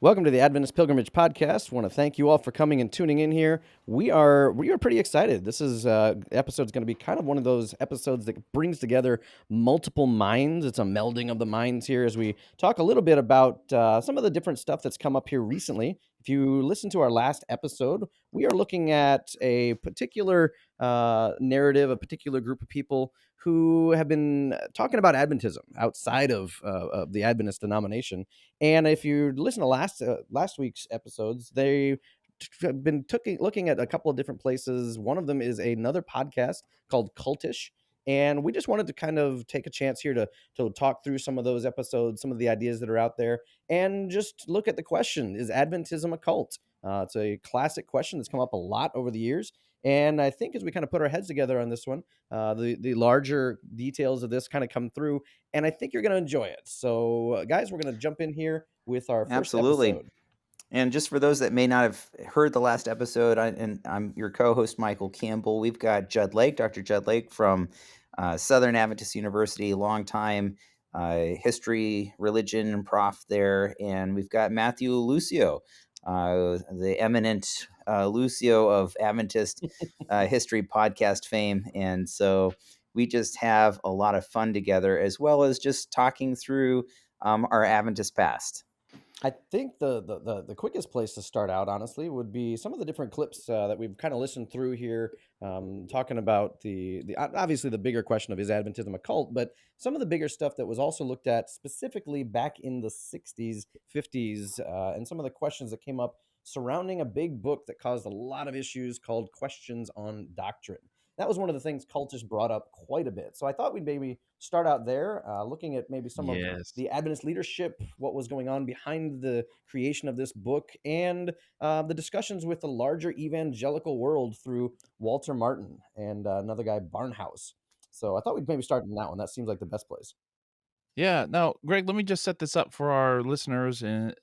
Welcome to the Adventist Pilgrimage Podcast. Want to thank you all for coming and tuning in here. We are pretty excited. This is episode's going to be kind of one of those episodes that brings together multiple minds. It's a melding of the minds here as we talk a little bit about some of the different stuff that's come up here recently. If you listen to our last episode, we are looking at a particular narrative, a particular group of people who have been talking about Adventism outside of the Adventist denomination. And if you listen to last week's episodes, they've been looking at a couple of different places. One of them is another podcast called Cultish. And we just wanted to kind of take a chance here to talk through some of those episodes, some of the ideas that are out there, and just look at the question, is Adventism a cult? It's a classic question that's come up a lot over the years. And I think as we kind of put our heads together on this one, the larger details of this kind of come through, and I think you're going to enjoy it. So, guys, we're going to jump in here with our first episode. And just for those that may not have heard the last episode, I'm your co-host, Michael Campbell. We've got Jud Lake, Dr. Jud Lake from Southern Adventist University, longtime history, religion, and prof there. And we've got Matthew Lucio, the eminent Lucio of Adventist History Podcast fame. And so we just have a lot of fun together, as well as just talking through our Adventist past. I think the quickest place to start out, honestly, would be some of the different clips that we've kind of listened through here, talking about the obviously the bigger question of, is Adventism a cult, but some of the bigger stuff that was also looked at specifically back in the 60s, 50s, and some of the questions that came up surrounding a big book that caused a lot of issues called Questions on Doctrine. That was one of the things Cultish brought up quite a bit. So I thought we'd maybe start out there, looking at maybe some of the Adventist leadership, what was going on behind the creation of this book, and the discussions with the larger evangelical world through Walter Martin and another guy, Barnhouse. So I thought we'd maybe start in that one. That seems like the best place. Yeah. Now, Greg, let me just set this up for our listeners. And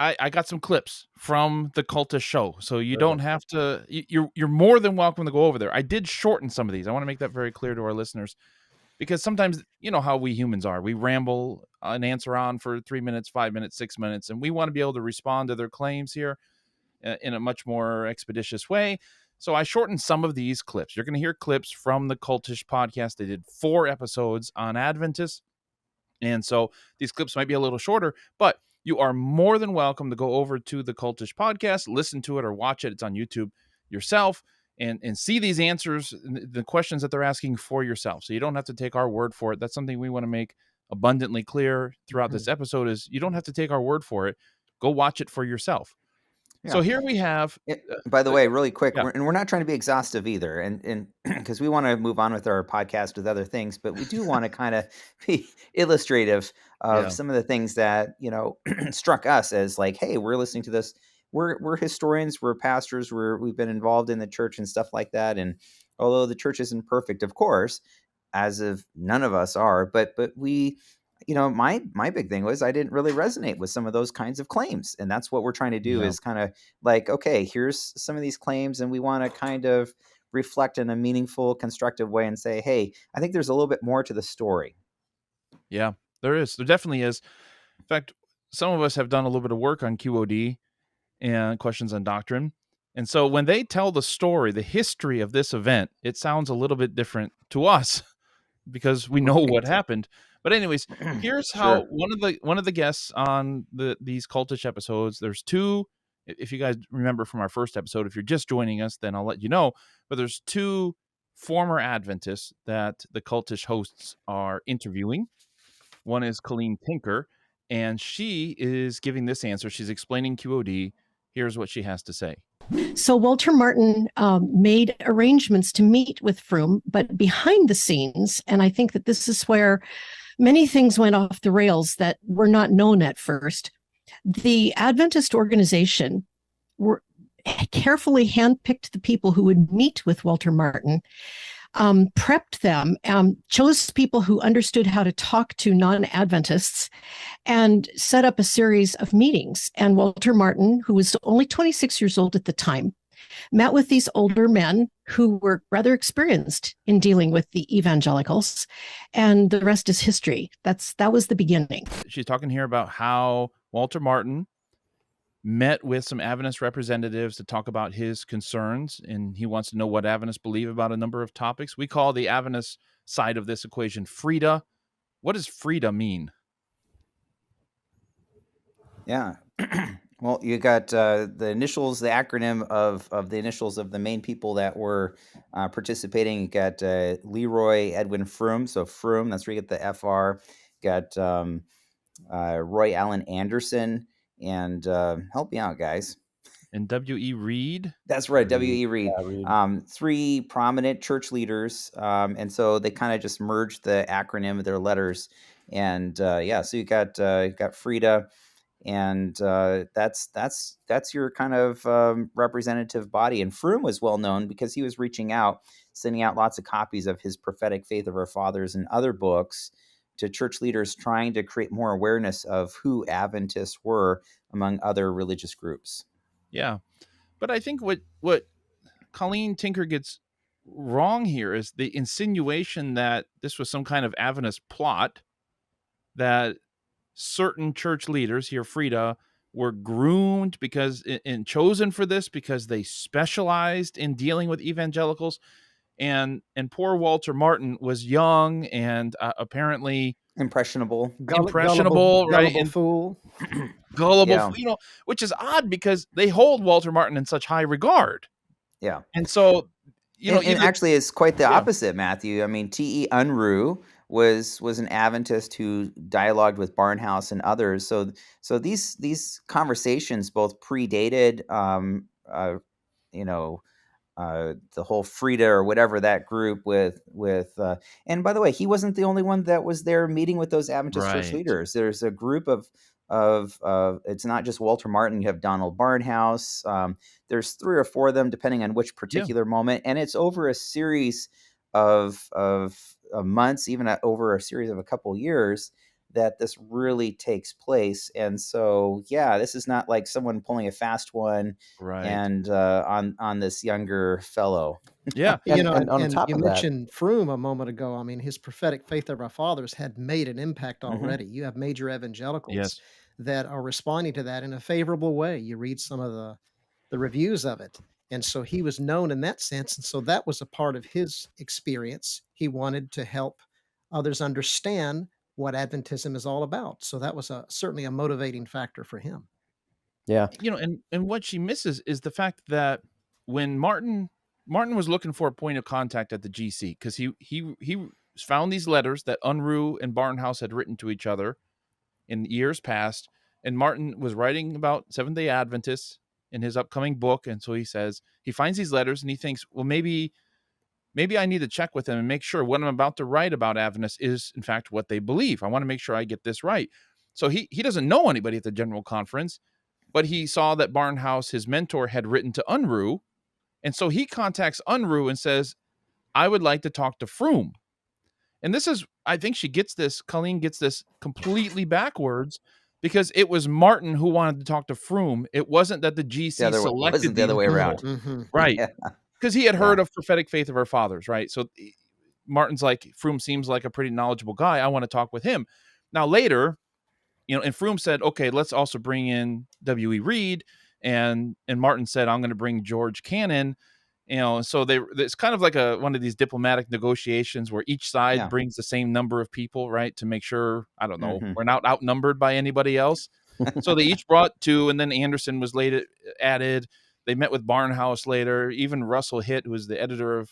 I got some clips from the Cultish show, so you don't have to. You're more than welcome to go over there. I did shorten some of these. I want to make that very clear to our listeners, because sometimes, you know how we humans are. We ramble an answer on for 3 minutes, 5 minutes, 6 minutes, and we want to be able to respond to their claims here in a much more expeditious way. So I shortened some of these clips. You're going to hear clips from the Cultish podcast. They did 4 episodes on Adventists, and so these clips might be a little shorter, but you are more than welcome to go over to the Cultish podcast, listen to it or watch it. It's on YouTube yourself, and see these answers, the questions that they're asking for yourself. So you don't have to take our word for it. That's something we want to make abundantly clear throughout this episode, is you don't have to take our word for it. Go watch it for yourself. Yeah. So here we have. By the way, really quick, we're not trying to be exhaustive either, and because we want to move on with our podcast with other things, but we do want to kind of be illustrative of some of the things that struck us as like, hey, we're listening to this. We're historians, we're pastors, we've been involved in the church and stuff like that. And although the church isn't perfect, of course, as of none of us are, but we. My big thing was I didn't really resonate with some of those kinds of claims. And that's what we're trying to do is kind of like, okay, here's some of these claims, and we want to kind of reflect in a meaningful, constructive way and say, hey, I think there's a little bit more to the story. Yeah, there is. There definitely is. In fact, some of us have done a little bit of work on QOD and Questions on Doctrine. And so when they tell the story, the history of this event, it sounds a little bit different to us because we know what happened. But anyways, here's how one of the guests on these Cultish episodes, there's 2, if you guys remember from our first episode, if you're just joining us, then I'll let you know, but there's 2 former Adventists that the Cultish hosts are interviewing. One is Colleen Tinker, and she is giving this answer. She's explaining QOD. Here's what she has to say. So Walter Martin made arrangements to meet with Froome, but behind the scenes, and I think that this is where many things went off the rails that were not known at first. The Adventist organization carefully handpicked the people who would meet with Walter Martin, prepped them, chose people who understood how to talk to non-Adventists, and set up a series of meetings. And Walter Martin, who was only 26 years old at the time, met with these older men who were rather experienced in dealing with the evangelicals, and the rest is history. That was the beginning. She's talking here about how Walter Martin met with some Adventist representatives to talk about his concerns, and he wants to know what Adventists believe about a number of topics. We call the Adventist side of this equation Frida. What does Frida mean? Yeah. Well, you got the initials, the acronym of the initials of the main people that were participating. You got Leroy Edwin Froome. So Froome, that's where you get the FR. You got Roy Allen Anderson. And help me out, guys. And W.E. Reed. That's right, W.E. Reed. Yeah, Reed. 3 prominent church leaders. And so they kind of just merged the acronym of their letters. And so you got Frida. And that's your kind of representative body. And Froome was well known because he was reaching out, sending out lots of copies of his Prophetic Faith of Our Fathers and other books to church leaders, trying to create more awareness of who Adventists were among other religious groups. Yeah, but I think what Colleen Tinker gets wrong here is the insinuation that this was some kind of Adventist plot, that certain church leaders here, Frida, were groomed because and chosen for this because they specialized in dealing with evangelicals, and poor Walter Martin was young and apparently impressionable, right? And fool, gullible, which is odd because they hold Walter Martin in such high regard. Yeah, and so and actually, it's quite the opposite, Matthew. I mean, T.E. Unruh was an Adventist who dialogued with Barnhouse and others. So these conversations both predated, the whole Frida or whatever that group with. And by the way, he wasn't the only one that was there meeting with those Adventist church leaders. There's a group of it's not just Walter Martin. You have Donald Barnhouse. There's 3 or 4 of them, depending on which particular moment, and it's over a series of months, even over a series of a couple years, that this really takes place. And so, this is not like someone pulling a fast one, right? And on this younger fellow. Yeah, and on top of that, you mentioned Froome a moment ago. I mean, his Prophetic Faith of Our Fathers had made an impact already. You have major evangelicals that are responding to that in a favorable way. You read some of the reviews of it. And so he was known in that sense. And so that was a part of his experience. He wanted to help others understand what Adventism is all about. So that was certainly a motivating factor for him. Yeah. And what she misses is the fact that when Martin was looking for a point of contact at the GC, because he found these letters that Unruh and Barnhouse had written to each other in years past. And Martin was writing about Seventh-day Adventists in his upcoming book. And so he finds these letters and he thinks, well, maybe I need to check with them and make sure what I'm about to write about Adventists is in fact what they believe. I want to make sure I get this right. So he doesn't know anybody at the General Conference, but he saw that Barnhouse, his mentor, had written to Unruh. And so he contacts Unruh and says, I would like to talk to Froome. And this is, I think Colleen gets this completely backwards, because it was Martin who wanted to talk to Froome. It wasn't that the GC selected. It wasn't the other way around. Mm-hmm. Right. Because he had heard of Prophetic Faith of Our Fathers, right? So Martin's like, Froome seems like a pretty knowledgeable guy. I want to talk with him. Now later, and Froome said, okay, let's also bring in W.E. Reed. And Martin said, I'm going to bring George Cannon. So it's kind of like one of these diplomatic negotiations where each side brings the same number of people, right? To make sure, I don't know, we're not outnumbered by anybody else. So they each brought 2, and then Anderson was later added. They met with Barnhouse later. Even Russell Hitt, who was the editor of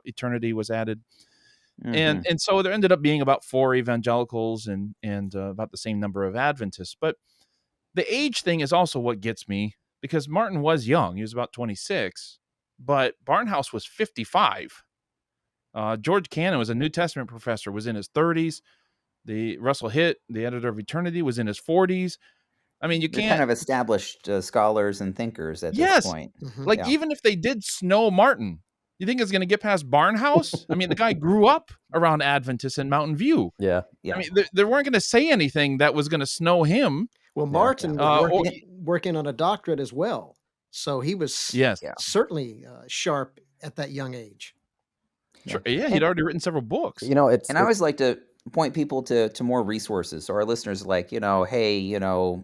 Eternity, was added. And so there ended up being about 4 evangelicals and about the same number of Adventists. But the age thing is also what gets me, because Martin was young. He was about 26. But Barnhouse was 55. George Cannon was a New Testament professor, was in his 30s. The Russell Hitt, the editor of Eternity, was in his 40s. I mean, you can't... They're kind of established scholars and thinkers at this point. Even if they did snow Martin, you think it's going to get past Barnhouse? I mean, the guy grew up around Adventists in Mountain View. Yeah. I mean, they weren't going to say anything that was going to snow him. Well, Martin was working on a doctorate as well. So he was certainly sharp at that young age. Sure. Yeah, he'd already written several books. I always like to point people to more resources. So our listeners are like, hey,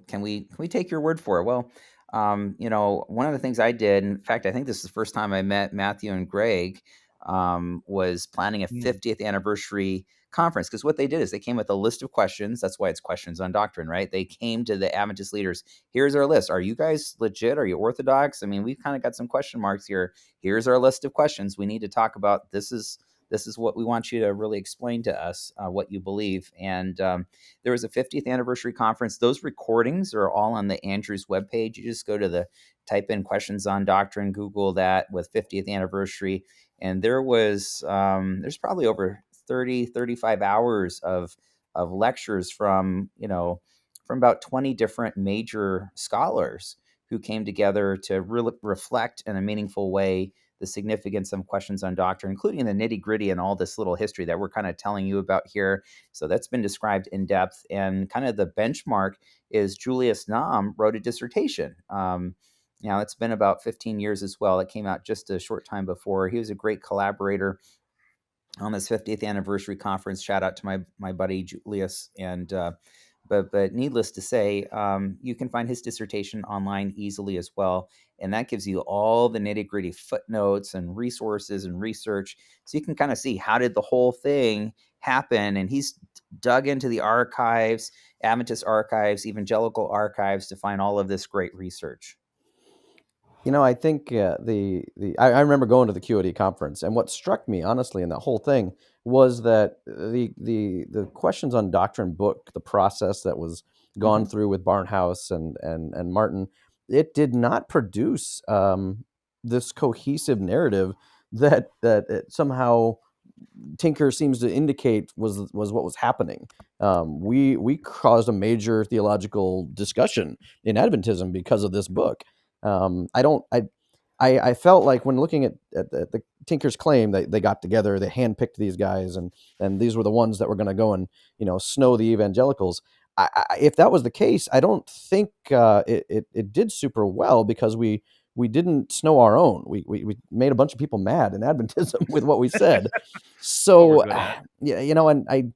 can we take your word for it? Well, one of the things I did, in fact, I think this is the first time I met Matthew and Greg, was planning a 50th anniversary conference. Because what they did is they came with a list of questions. That's why it's questions on doctrine, right? They came to the Adventist leaders. Here's our list. Are you guys legit? Are you Orthodox? I mean, we've kind of got some question marks here. Here's our list of questions we need to talk about. This is what we want you to really explain to us, what you believe. And there was a 50th anniversary conference. Those recordings are all on the Andrews webpage. You just go to type in questions on doctrine, Google that with 50th anniversary. And there's probably over 35 hours of lectures from about 20 different major scholars who came together to really reflect in a meaningful way the significance of questions on doctrine, including the nitty gritty and all this little history that we're kind of telling you about here. So that's been described in depth. And kind of the benchmark is Julius Nahm wrote a dissertation. Now, it's been about 15 years as well. It came out just a short time before. He was a great collaborator on this 50th anniversary conference. Shout out to my buddy Julius. And but needless to say, you can find his dissertation online easily as well. And that gives you all the nitty gritty footnotes and resources and research. So you can kind of see, how did the whole thing happen? And he's dug into the archives, Adventist archives, evangelical archives, to find all of this great research. I think I remember going to the QOD conference, and what struck me honestly in that whole thing was that the questions on doctrine book, the process that was gone through with Barnhouse and Martin, it did not produce this cohesive narrative that it somehow Tinker seems to indicate was what was happening. We caused a major theological discussion in Adventism because of this book. I felt like when looking at the Tinker's claim that they got together, they handpicked these guys, and these were the ones that were going to go and snow the evangelicals. If that was the case, I don't think it did super well, because we didn't snow our own. We made a bunch of people mad in Adventism with what we said. So and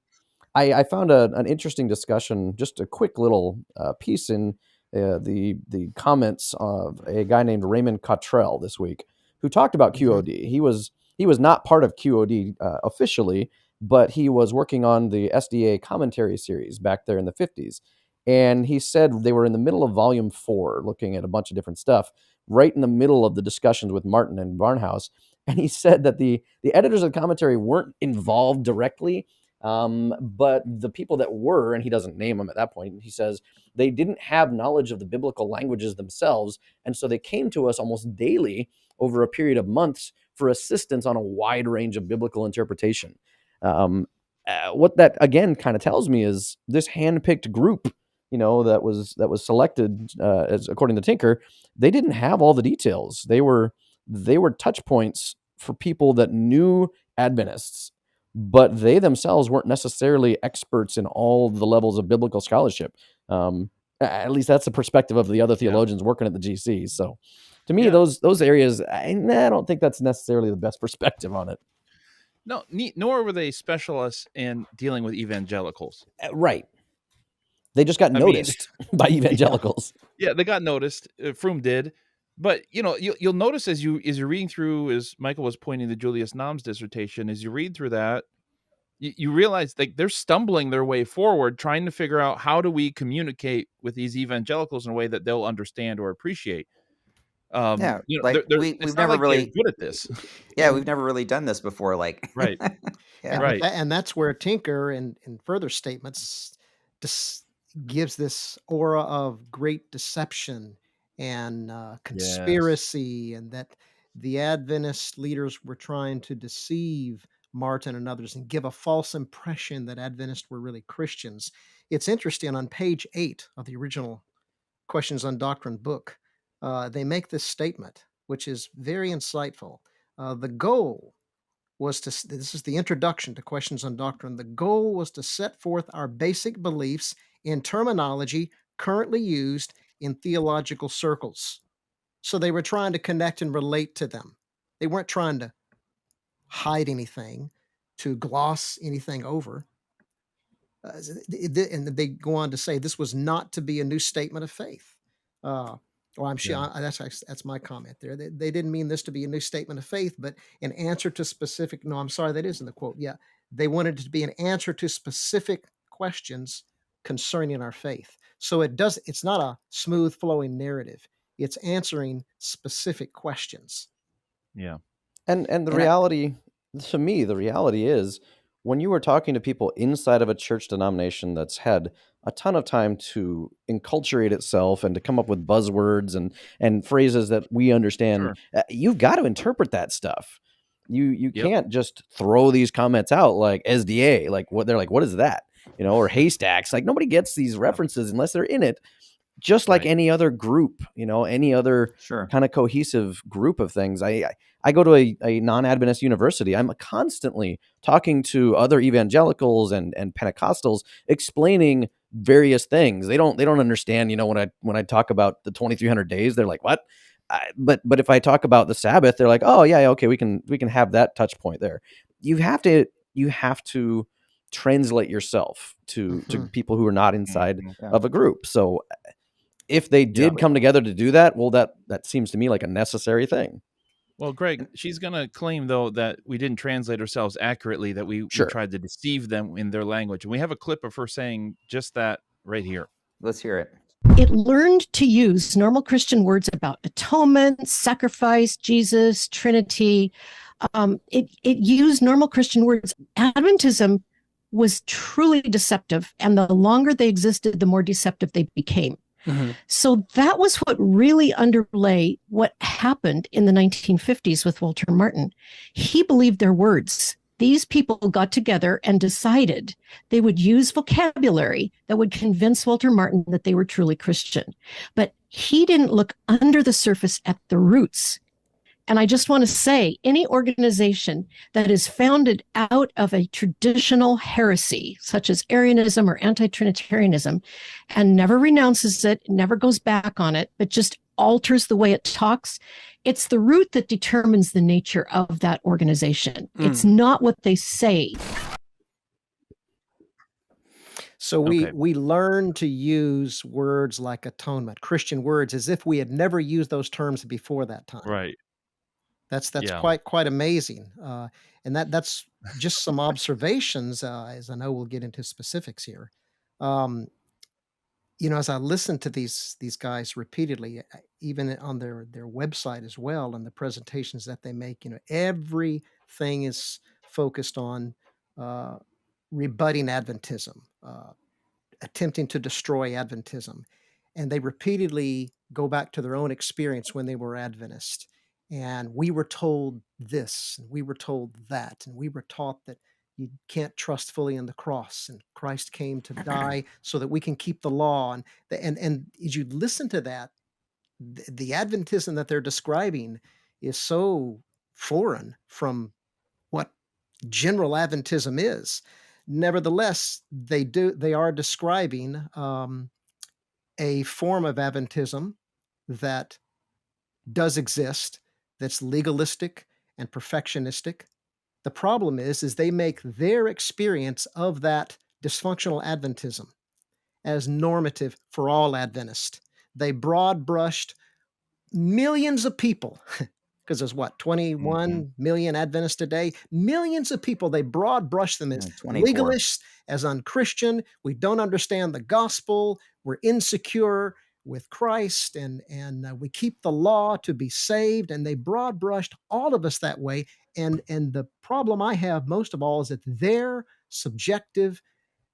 I found an interesting discussion, just a quick little piece in the comments of a guy named Raymond Cottrell this week, who talked about QOD. He was not part of QOD officially, but he was working on the SDA commentary series back there in the 50s. And he said they were in the middle of volume 4, looking at a bunch of different stuff, right in the middle of the discussions with Martin and Barnhouse. And he said that the editors of the commentary weren't involved directly, but the people that were, and he doesn't name them at that point, he says they didn't have knowledge of the biblical languages themselves. And so they came to us almost daily over a period of months for assistance on a wide range of biblical interpretation. What that again kind of tells me is this handpicked group, that was selected as according to Tinker, they didn't have all the details. They were touch points for people that knew Adventists, but they themselves weren't necessarily experts in all the levels of biblical scholarship. At least that's the perspective of the other theologians working at the GC. So to me, those areas, I don't think that's necessarily the best perspective on it. No, nor were they specialists in dealing with evangelicals. Right. They just got noticed by evangelicals. Yeah, they got noticed. Froome did. But, you'll notice as you're reading through, as Michael was pointing to Julius Nahm's dissertation, as you read through that, you realize they're stumbling their way forward, trying to figure out, how do we communicate with these evangelicals in a way that they'll understand or appreciate. We've never really good at this. Yeah, we've never really done this before. Right. Right. And that's where Tinker, in further statements, gives this aura of great deception and conspiracy, and that the Adventist leaders were trying to deceive Martin and others and give a false impression that Adventists were really Christians. It's interesting, on page 8 of the original Questions on Doctrine book, they make this statement, which is very insightful. The goal was this is the introduction to Questions on Doctrine. The goal was to set forth our basic beliefs in terminology currently used in theological circles. So they were trying to connect and relate to them. They weren't trying to hide anything, to gloss anything over. And they go on to say this was not to be a new statement of faith. Well, I'm sure that's my comment there. They didn't mean this to be a new statement of faith, but an answer to specific. No, I'm sorry, that isn't the quote. Yeah, they wanted it to be an answer to specific questions concerning our faith. So it's not a smooth flowing narrative. It's answering specific questions. Yeah. And the And reality, to me, the reality is when you were talking to people inside of a church denomination that's had a ton of time to enculturate itself and to come up with buzzwords and phrases that we understand, Sure. you've got to interpret that stuff. You Yep. can't just throw these comments out like SDA, like what they're like, what is that? Or haystacks. Like nobody gets these references unless they're in it. Just like Right. any other group, any other Sure. kind of cohesive group of things. I go to a non-Adventist university. I'm constantly talking to other evangelicals and Pentecostals explaining various things. They don't understand, when I talk about the 2,300 days, they're like, what? But if I talk about the Sabbath, they're like, oh yeah, okay, we can have that touch point there. You have to translate yourself to people who are not inside of a group. So if they did come together to do that, well, that seems to me like a necessary thing. Well, Greg, she's going to claim, though, that we didn't translate ourselves accurately, that we tried to deceive them in their language. And we have a clip of her saying just that right here. Let's hear it. It learned to use normal Christian words about atonement, sacrifice, Jesus, Trinity. It used normal Christian words. Adventism was truly deceptive, and the longer they existed, the more deceptive they became. Mm-hmm. So that was what really underlay what happened in the 1950s with Walter Martin. He believed their words. These people got together and decided they would use vocabulary that would convince Walter Martin that they were truly Christian. But he didn't look under the surface at the roots. And I just want to say, any organization that is founded out of a traditional heresy, such as Arianism or anti-Trinitarianism, and never renounces it, never goes back on it, but just alters the way it talks, it's the root that determines the nature of that organization. It's not what they say. So we learn to use words like atonement, Christian words, as if we had never used those terms before that time. Right. That's quite amazing, and that's just some observations. As I know, we'll get into specifics here. As I listen to these guys repeatedly, even on their website as well, and the presentations that they make, everything is focused on rebutting Adventism, attempting to destroy Adventism, and they repeatedly go back to their own experience when they were Adventist. And we were told this, and we were told that, and we were taught that you can't trust fully in the cross, and Christ came to die so that we can keep the law. And as you listen to that, the Adventism that they're describing is so foreign from what general Adventism is. Nevertheless, they are describing a form of Adventism that does exist, that's legalistic and perfectionistic. The problem is they make their experience of that dysfunctional Adventism as normative for all Adventists. They broad-brushed millions of people, because there's 21 million Adventists today, millions of people, they broad-brush them as legalists, as unchristian. We don't understand the gospel. We're insecure with Christ, and we keep the law to be saved, and they broad-brushed all of us that way. And the problem I have most of all is that their subjective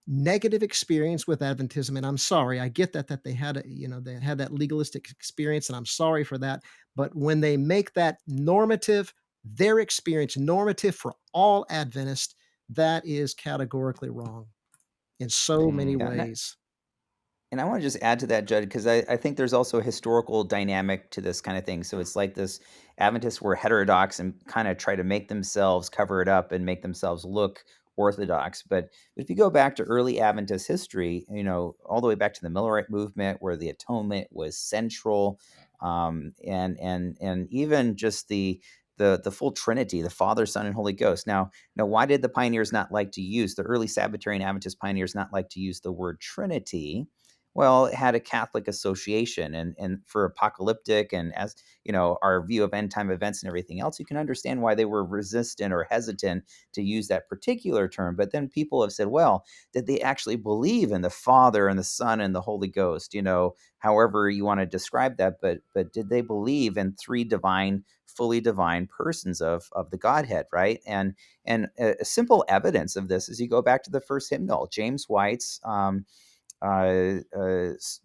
negative experience with Adventism, and I'm sorry, I get that they had they had that legalistic experience, and I'm sorry for that. But when they make that normative, their experience normative for all Adventists, that is categorically wrong in so many ways. And I want to just add to that, Jud, because I think there's also a historical dynamic to this kind of thing. So it's like this Adventists were heterodox and kind of try to make themselves cover it up and make themselves look orthodox. But if you go back to early Adventist history, all the way back to the Millerite movement, where the atonement was central, and even just the full Trinity, the Father, Son, and Holy Ghost. Now, why did the early Sabbatarian Adventist pioneers not like to use the word Trinity? Well, it had a Catholic association, and for apocalyptic, and as our view of end time events and everything else, you can understand why they were resistant or hesitant to use that particular term. But then people have said, well, did they actually believe in the Father and the Son and the Holy Ghost? However you want to describe that, but did they believe in three fully divine persons of the Godhead, right? And a simple evidence of this is you go back to the first hymnal, James White's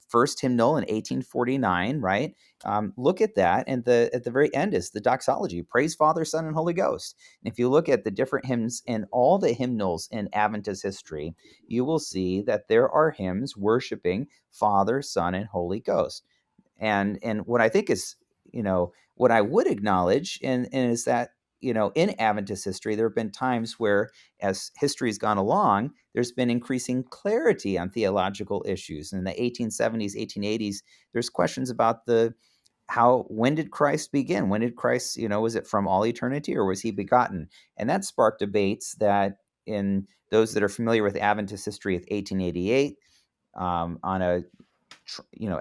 first hymnal in 1849, right? Look at that, and at the very end is the doxology: praise Father, Son, and Holy Ghost. And if you look at the different hymns in all the hymnals in Adventist history, you will see that there are hymns worshiping Father, Son, and Holy Ghost. And what I think is, what I would acknowledge, and is that, in Adventist history, there have been times where, as history's gone along, there's been increasing clarity on theological issues. In the 1870s, 1880s, there's questions about when did Christ begin? When did Christ, was it from all eternity, or was he begotten? And that sparked debates that, in those that are familiar with Adventist history of 1888, on a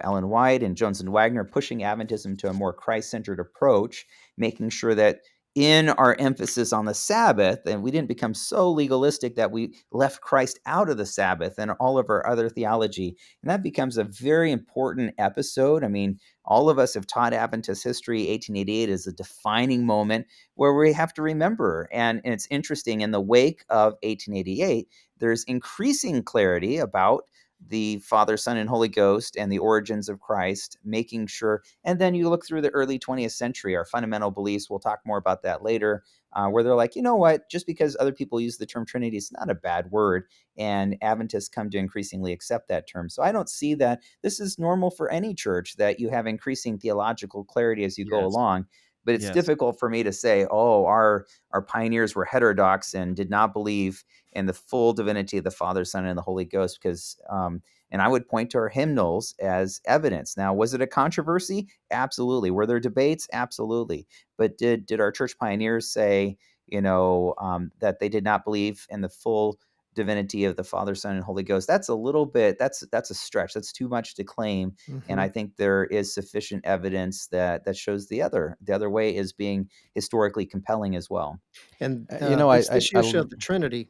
Ellen White and Jones and Wagner pushing Adventism to a more Christ-centered approach, making sure that in our emphasis on the Sabbath, and we didn't become so legalistic that we left Christ out of the Sabbath and all of our other theology. And that becomes a very important episode. I mean, all of us have taught Adventist history. 1888 is a defining moment where we have to remember. And it's interesting, in the wake of 1888, there's increasing clarity about the Father, Son, and Holy Ghost and the origins of Christ, making sure. And then you look through the early 20th century, our fundamental beliefs, we'll talk more about that later, where they're like, you know what, just because other people use the term Trinity, it's not a bad word. And Adventists come to increasingly accept that term. So I don't see that. This is normal for any church, that you have increasing theological clarity as you go along. But it's difficult for me to say, oh, our pioneers were heterodox and did not believe in the full divinity of the Father, Son, and the Holy Ghost, because and I would point to our hymnals as evidence. Now, was it a controversy? Absolutely. Were there debates? Absolutely. But did our church pioneers say, that they did not believe in the full divinity of the Father, Son, and Holy Ghost? That's a little bit, that's a stretch. That's too much to claim. And I think there is sufficient evidence that shows the other way is being historically compelling as well. And this issue of the Trinity.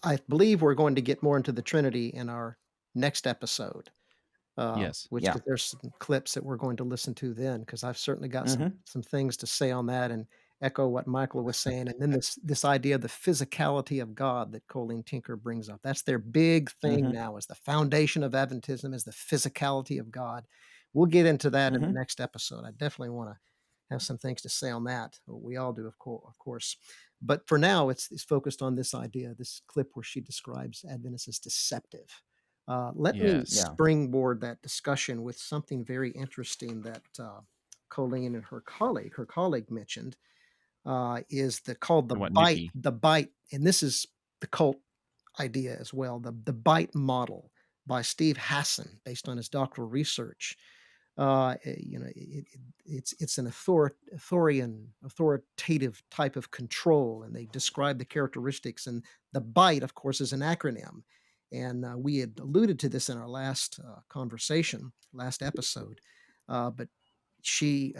I believe we're going to get more into the Trinity in our next episode. There's some clips that we're going to listen to then, because I've certainly got some things to say on that, and echo what Michael was saying. And then this idea of the physicality of God that Colleen Tinker brings up. That's their big thing now, is the foundation of Adventism is the physicality of God. We'll get into that in the next episode. I definitely want to have some things to say on that. We all do, of course. But for now, it's focused on this idea, this clip where she describes Adventists as deceptive. Let me springboard that discussion with something very interesting that Colleen and her colleague mentioned, is called the bite. Nikki. The bite, and this is the cult idea as well. The bite model by Steve Hassan, based on his doctoral research. It's an authoritative type of control, and they describe the characteristics. And the bite, of course, is an acronym. And we had alluded to this in our last episode, but she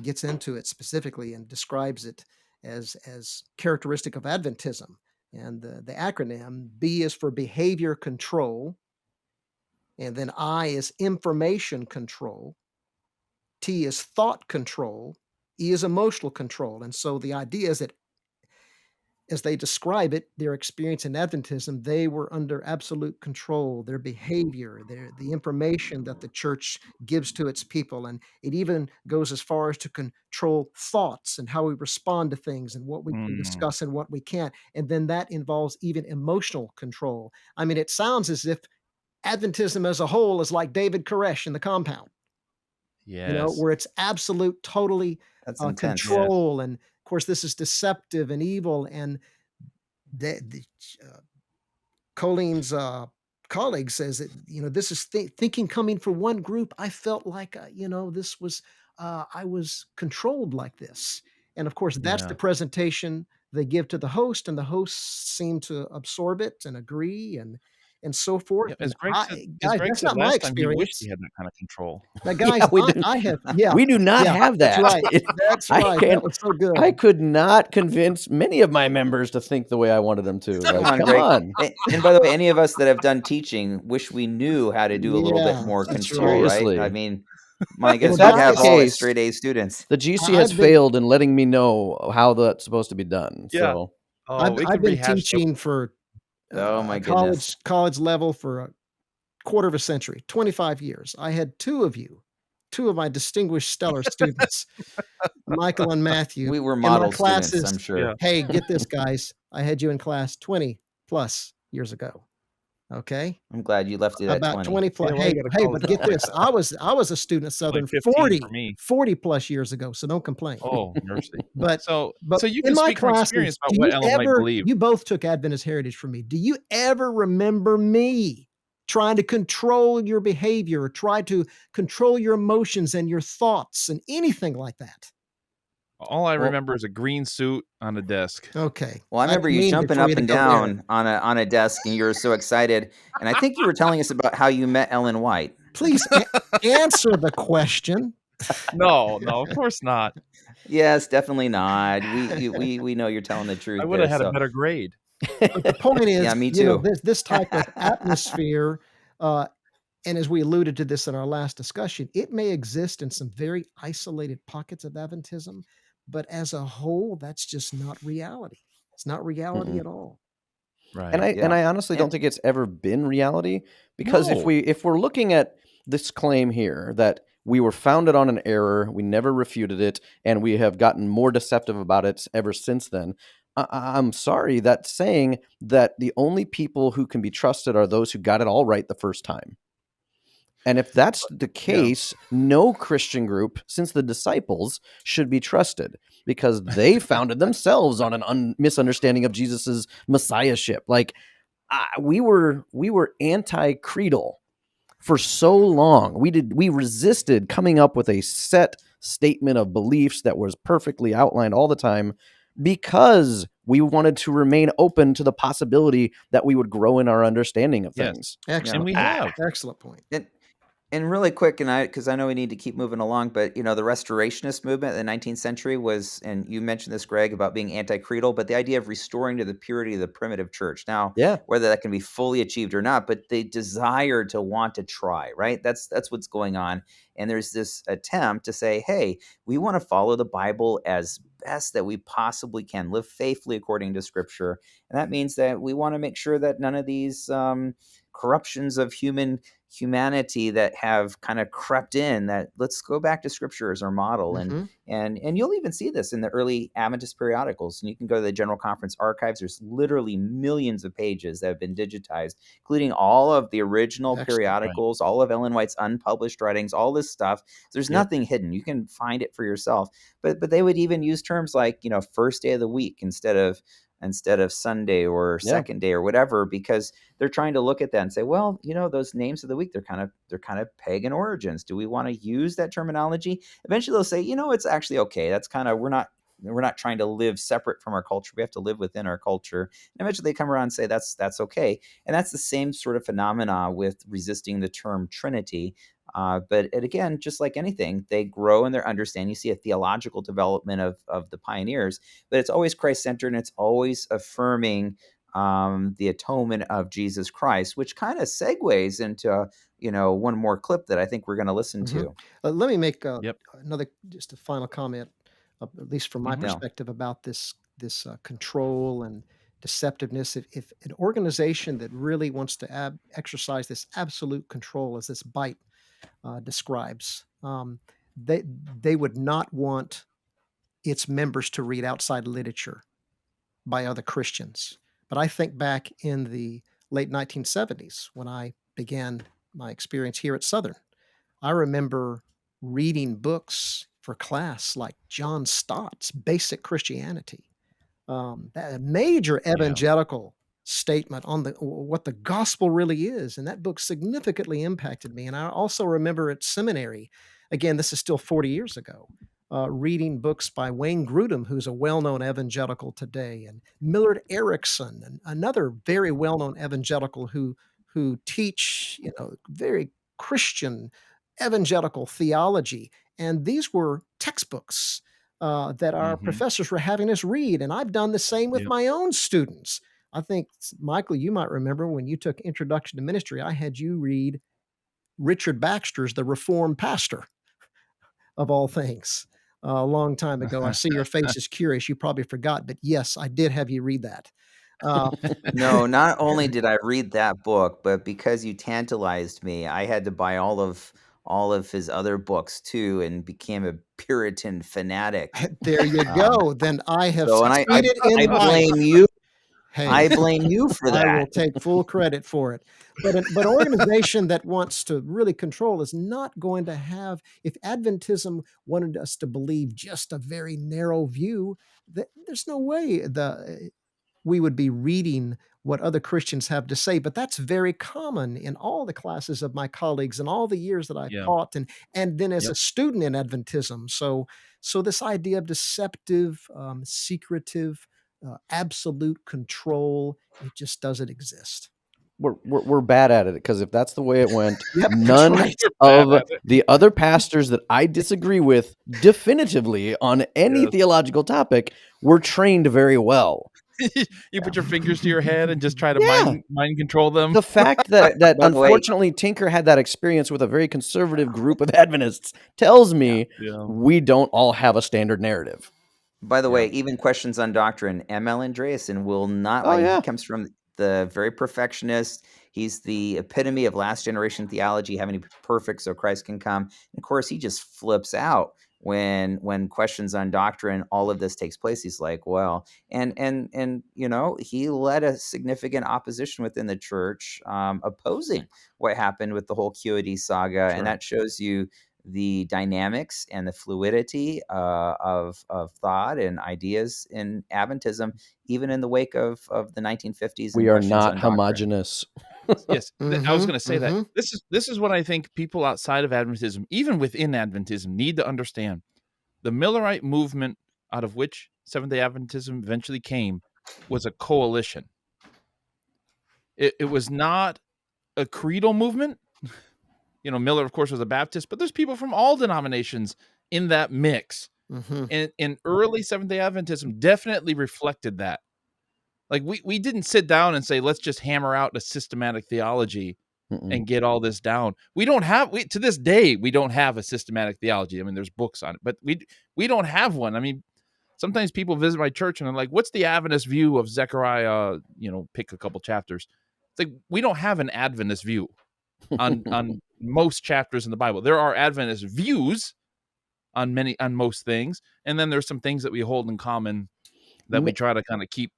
gets into it specifically and describes it as characteristic of Adventism. And the acronym, B is for behavior control, and then I is information control, T is thought control, E is emotional control. And so the idea is that, as they describe it, their experience in Adventism, they were under absolute control, their behavior, the information that the church gives to its people. And it even goes as far as to control thoughts and how we respond to things and what we can discuss and what we can't. And then that involves even emotional control. I mean, it sounds as if Adventism as a whole is like David Koresh in The Compound. Where it's absolute, totally control. And of course, this is deceptive and evil. And Colleen's colleague says that, this is thinking coming from one group. I felt like, this was, I was controlled like this. And of course, that's the presentation they give to the host, and the hosts seem to absorb it and agree and so forth. As And Greg said, guys, that's not my last time, he wished experience. he had that kind of control. Now, guys, we do. I have, We do not have that's that. right. That's I right. can't. That was so good. I could not convince many of my members to think the way I wanted them to. Come Like, on, come Greg. on. And by the way, any of us that have done teaching wish we knew how to do a little bit Yeah, more that's control, right? Seriously. I mean, my If goodness, that's we'd have the all case, straight A students. the GC I- has I've been failed in letting me know how that's supposed to be done. Yeah. So Oh, we I've can been rehash that. teaching for Oh my goodness. college level for a quarter of a century, 25 years. I had two of my distinguished stellar students, Michael and Matthew, We were in my model students, classes. I'm sure. Yeah. Hey, get this, guys. I had you in class 20 plus years ago. Okay. I'm glad you left it at About 20. 20 plus. Yeah, well, I Hey, got a hey, college but get level. this. I was a student at Southern 15 40, for me. 40 plus years ago. So don't complain. Oh, mercy. But So you in can my speak from experience classes, about do what you Ellen White ever, believed. you both took Adventist heritage from me. Do you ever remember me trying to control your behavior or try to control your emotions and your thoughts and anything like that? All I Well- remember is a green suit on a desk. Okay. Well, I That's remember you mean jumping for up you to and go there. down on a desk, and you were so excited. And I think you were telling us about how you met Ellen White. Please answer the question. No, of course not. Yes, definitely not. We know you're telling the truth. I would have there, had so. a better grade. But the point is, Yeah, me you know, too. this type of atmosphere, and as we alluded to this in our last discussion, it may exist in some very isolated pockets of Adventism, but as a whole, that's just not reality. It's not reality Mm-mm. at all. Right. and I honestly don't think it's ever been reality, because No. if we're looking at this claim here that we were founded on an error, we never refuted it, and we have gotten more deceptive about it ever since then. I'm sorry, that's saying that the only people who can be trusted are those who got it all right the first time. And if that's the case, no Christian group since the disciples should be trusted, because they founded themselves on an misunderstanding of Jesus's messiahship. Like, we were anti-creedal for so long. We resisted coming up with a set statement of beliefs that was perfectly outlined all the time, because we wanted to remain open to the possibility that we would grow in our understanding of Yes. things. Excellent. And we have. Excellent point. And really quick, because I know we need to keep moving along, but the Restorationist movement in the 19th century was, and you mentioned this, Greg, about being anti-creedal, but the idea of restoring to the purity of the primitive church. Now, Yeah. whether that can be fully achieved or not, but they desire to want to try, right? That's what's going on. And there's this attempt to say, hey, we want to follow the Bible as best that we possibly can, live faithfully according to Scripture. And that means that we want to make sure that none of these corruptions of humanity that have kind of crept in, that let's go back to Scripture as our model. Mhm. And you'll even see this in the early Adventist periodicals. And you can go to the General Conference archives. There's literally millions of pages that have been digitized, including all of the original Excellent. periodicals, all of Ellen White's unpublished writings, all this stuff. There's nothing hidden. You can find it for yourself. But they would even use terms like, first day of the week instead of Sunday or second day or whatever, because they're trying to look at that and say, well, those names of the week, they're kind of pagan origins. Do we want to use that terminology? Eventually they'll say, it's actually okay. That's kind of, we're not trying to live separate from our culture. We have to live within our culture. And eventually they come around and say that's okay. And that's the same sort of phenomena with resisting the term Trinity. But again, just like anything, they grow in their understanding. You see a theological development of the pioneers, but it's always Christ-centered, and it's always affirming the atonement of Jesus Christ, which kind of segues into one more clip that I think we're going to listen to. Let me make Yep. just a final comment, at least from my Mhm. perspective, about this control and deceptiveness. If an organization that really wants to exercise this absolute control, as this bite describes, they would not want its members to read outside literature by other Christians. But I think back in the late 1970s when I began my experience here at Southern, I remember reading books for class like John Stott's Basic Christianity, that major evangelical statement on what the gospel really is. And that book significantly impacted me. And I also remember at seminary, again, this is still 40 years ago, reading books by Wayne Grudem, who's a well-known evangelical today, and Millard Erickson, and another very well-known evangelical who teach, very Christian evangelical theology. And these were textbooks that our professors were having us read. And I've done the same with my own students. I think, Michael, you might remember when you took Introduction to Ministry, I had you read Richard Baxter's The Reformed Pastor, of all things, a long time ago. I see your face is curious. You probably forgot, but yes, I did have you read that. No, not only did I read that book, but because you tantalized me, I had to buy all of his other books too, and became a Puritan fanatic. There you go. Then I have So, and succeeded in I life. blame you. Hey, I blame you for I will that. take full credit for it. But an organization that wants to really control is not going to have, if Adventism wanted us to believe just a very narrow view, there's no way we would be reading what other Christians have to say. But that's very common in all the classes of my colleagues and all the years that I've taught, and then as a student in Adventism. So this idea of deceptive, secretive, absolute control, it just doesn't exist. We're bad at it, because if that's the way it went, Yep, that's none right. of the other pastors that I disagree with definitively on any theological topic were trained very well. You put your fingers to your head and just try to mind control them. The fact that By the way- unfortunately Tinker had that experience with a very conservative group of Adventists tells me we don't all have a standard narrative. By the way, even Questions on Doctrine, M.L. Andreasen will not he comes from the very perfectionist. He's the epitome of last generation theology, having to be perfect so Christ can come. And of course, he just flips out when Questions on Doctrine, all of this takes place. He's like, well, and he led a significant opposition within the church, opposing what happened with the whole QAD saga. And that shows you the dynamics and the fluidity of thought and ideas in Adventism, even in the wake of the 1950s. We are not homogenous. Yes, I was going to say that. This is what I think people outside of Adventism, even within Adventism, need to understand. The Millerite movement, out of which Seventh-day Adventism eventually came, was a coalition. It was not a creedal movement. Miller, of course, was a Baptist, but there's people from all denominations in that mix. And early Seventh-day Adventism definitely reflected that. Like, we didn't sit down and say, let's just hammer out a systematic theology and get all this down. To this day, we don't have a systematic theology. I mean, there's books on it, but we don't have one. I mean, sometimes people visit my church and they're like, what's the Adventist view of Zechariah? Pick a couple chapters. It's like, we don't have an Adventist view on most chapters in the Bible. There are Adventist views on most things, and then there's some things that we hold in common that we try to kind of keep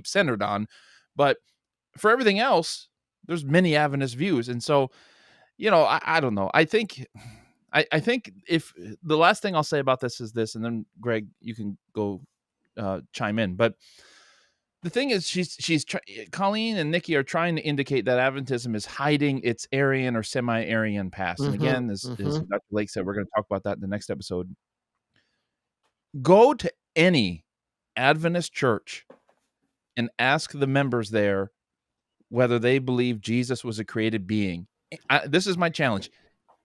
centered on. But for everything else, there's many Adventist views, and so I don't know. I think if the last thing I'll say about this is this, and then Greg, you can go chime in, but. The thing is, Colleen and Nikki are trying to indicate that Adventism is hiding its Arian or semi-Arian past. And again, as Dr. Lake said, we're going to talk about that in the next episode. Go to any Adventist church and ask the members there whether they believe Jesus was a created being. This is my challenge.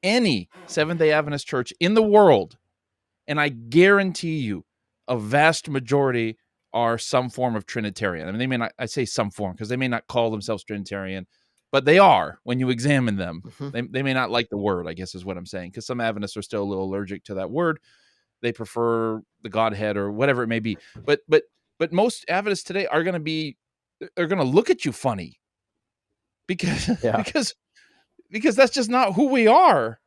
Any Seventh-day Adventist church in the world, and I guarantee you a vast majority are some form of Trinitarian. I mean, they may not, I say some form because they may not call themselves Trinitarian, but they are when you examine them. They may not like the word, I guess is what I'm saying, because some Adventists are still a little allergic to that word. They prefer the Godhead or whatever it may be. But most Adventists today are going to look at you funny because that's just not who we are.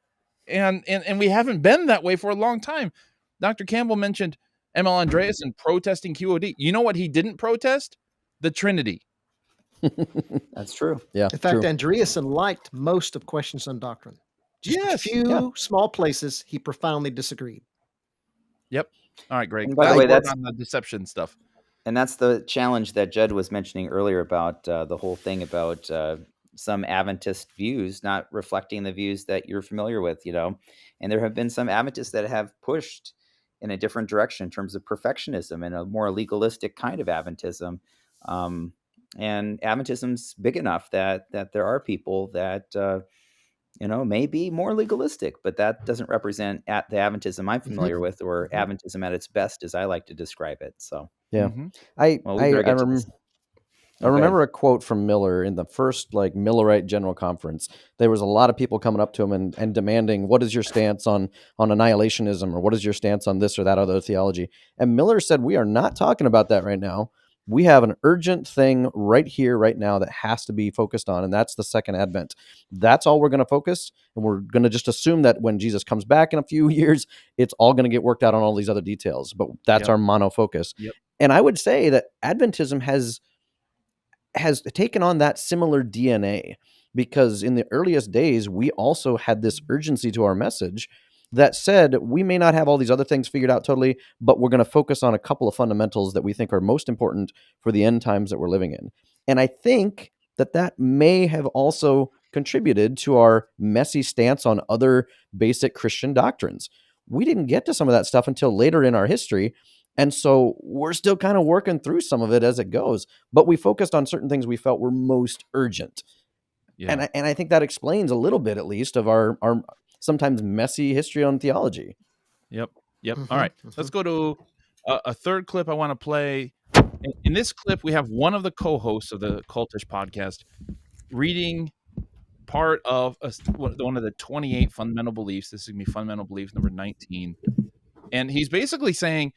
And we haven't been that way for a long time. Dr. Campbell mentioned M.L. Andreasen protesting QOD. You know what he didn't protest? The Trinity. That's true. Yeah. In fact, Andreasen liked most of Questions on Doctrine. Just a few small places he profoundly disagreed. Yep. All right, Greg. And by the way, that's on the deception stuff. And that's the challenge that Jud was mentioning earlier about the whole thing about some Adventist views, not reflecting the views that you're familiar with, and there have been some Adventists that have pushed in a different direction in terms of perfectionism and a more legalistic kind of Adventism. And Adventism's big enough that there are people that, may be more legalistic, but that doesn't represent the Adventism I'm familiar with, or Adventism at its best, as I like to describe it. So, yeah, I remember a quote from Miller in the first Millerite General Conference. There was a lot of people coming up to him and demanding, what is your stance on annihilationism, or what is your stance on this or that other theology? And Miller said, we are not talking about that right now. We have an urgent thing right here, right now, that has to be focused on, and that's the second advent. That's all we're going to focus, and we're going to just assume that when Jesus comes back in a few years, it's all going to get worked out on all these other details. But that's our mono focus. Yep. And I would say that Adventism has taken on that similar DNA, because in the earliest days, we also had this urgency to our message that said, we may not have all these other things figured out totally, but we're going to focus on a couple of fundamentals that we think are most important for the end times that we're living in. And I think that may have also contributed to our messy stance on other basic Christian doctrines. We didn't get to some of that stuff until later in our history. And so we're still kind of working through some of it as it goes, but we focused on certain things we felt were most urgent. Yeah. And I think that explains a little bit, at least, of our sometimes messy history on theology. Yep. All right. Let's go to a third clip I want to play. In this clip, we have one of the co-hosts of the Cultish podcast reading part of one of the 28 fundamental beliefs. This is going to be fundamental belief number 19. And he's basically saying,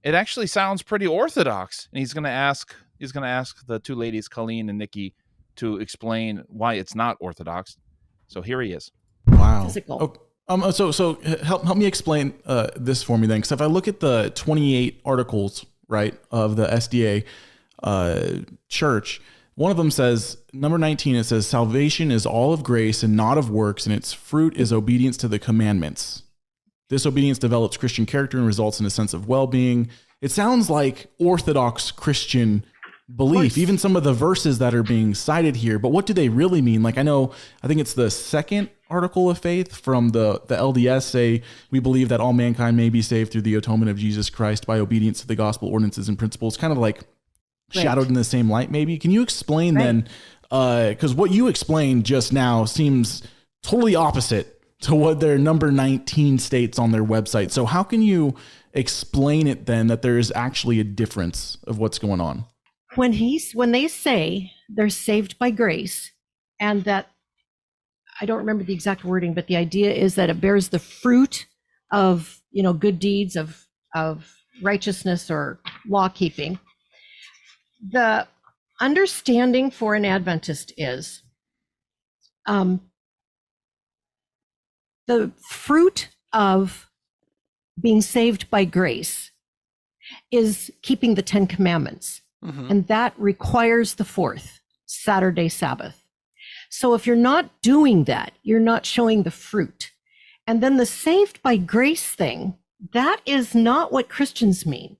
it actually sounds pretty orthodox. And he's going to ask the two ladies, Colleen and Nikki, to explain why it's not orthodox. So here he is. Wow. So help me explain this for me then, because if I look at the 28 articles, right, of the SDA church, one of them says, number 19, it says, salvation is all of grace and not of works, and its fruit is obedience to the commandments. This obedience develops Christian character and results in a sense of well-being. It sounds like Orthodox Christian belief, even some of the verses that are being cited here, but what do they really mean? I think it's the second article of faith from the LDS say, we believe that all mankind may be saved through the atonement of Jesus Christ by obedience to the gospel ordinances and principles, kind of shadowed in the same light, maybe. Can you explain then, because what you explained just now seems totally opposite to what their number 19 states on their website. So how can you explain it then that there is actually a difference of what's going on? When they say they're saved by grace, and that, I don't remember the exact wording, but the idea is that it bears the fruit of, good deeds of righteousness or law keeping. The understanding for an Adventist is the fruit of being saved by grace is keeping the 10 Commandments. And that requires the fourth, Saturday Sabbath. So if you're not doing that, you're not showing the fruit. And then the saved by grace thing, that is not what Christians mean.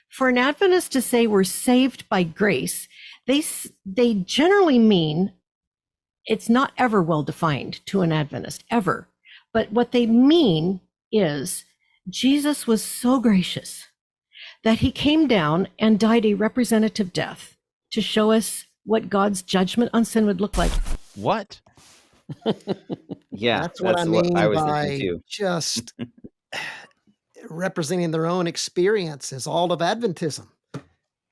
For an Adventist to say we're saved by grace, they generally mean, it's not ever well defined to an Adventist, ever. But what they mean is Jesus was so gracious that he came down and died a representative death to show us what God's judgment on sin would look like. What? Yeah, that's what I mean I was by too. Just representing their own experience is all of Adventism.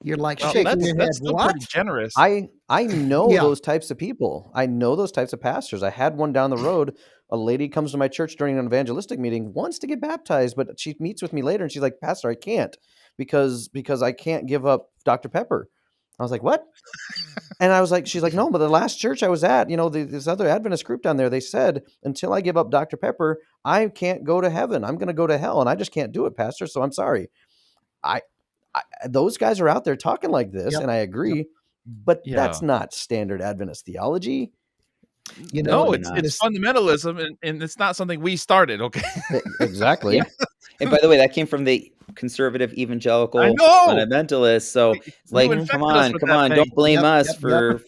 You're shaking your head. That's still what? pretty generous. I know those types of people. I know those types of pastors. I had one down the road. A lady comes to my church during an evangelistic meeting, wants to get baptized, but she meets with me later and she's like, Pastor, I can't because I can't give up Dr. Pepper. I was like, what? And I was like, she's like, no, but the last church I was at, this other Adventist group down there, they said, until I give up Dr. Pepper, I can't go to heaven. I'm going to go to hell. And I just can't do it, Pastor. So I'm sorry. Those guys are out there talking like this, and I agree, but that's not standard Adventist theology. No, it's fundamentalism, and it's not something we started. Okay, exactly. Yeah. And by the way, that came from the conservative evangelical fundamentalists. So, come on, don't blame us for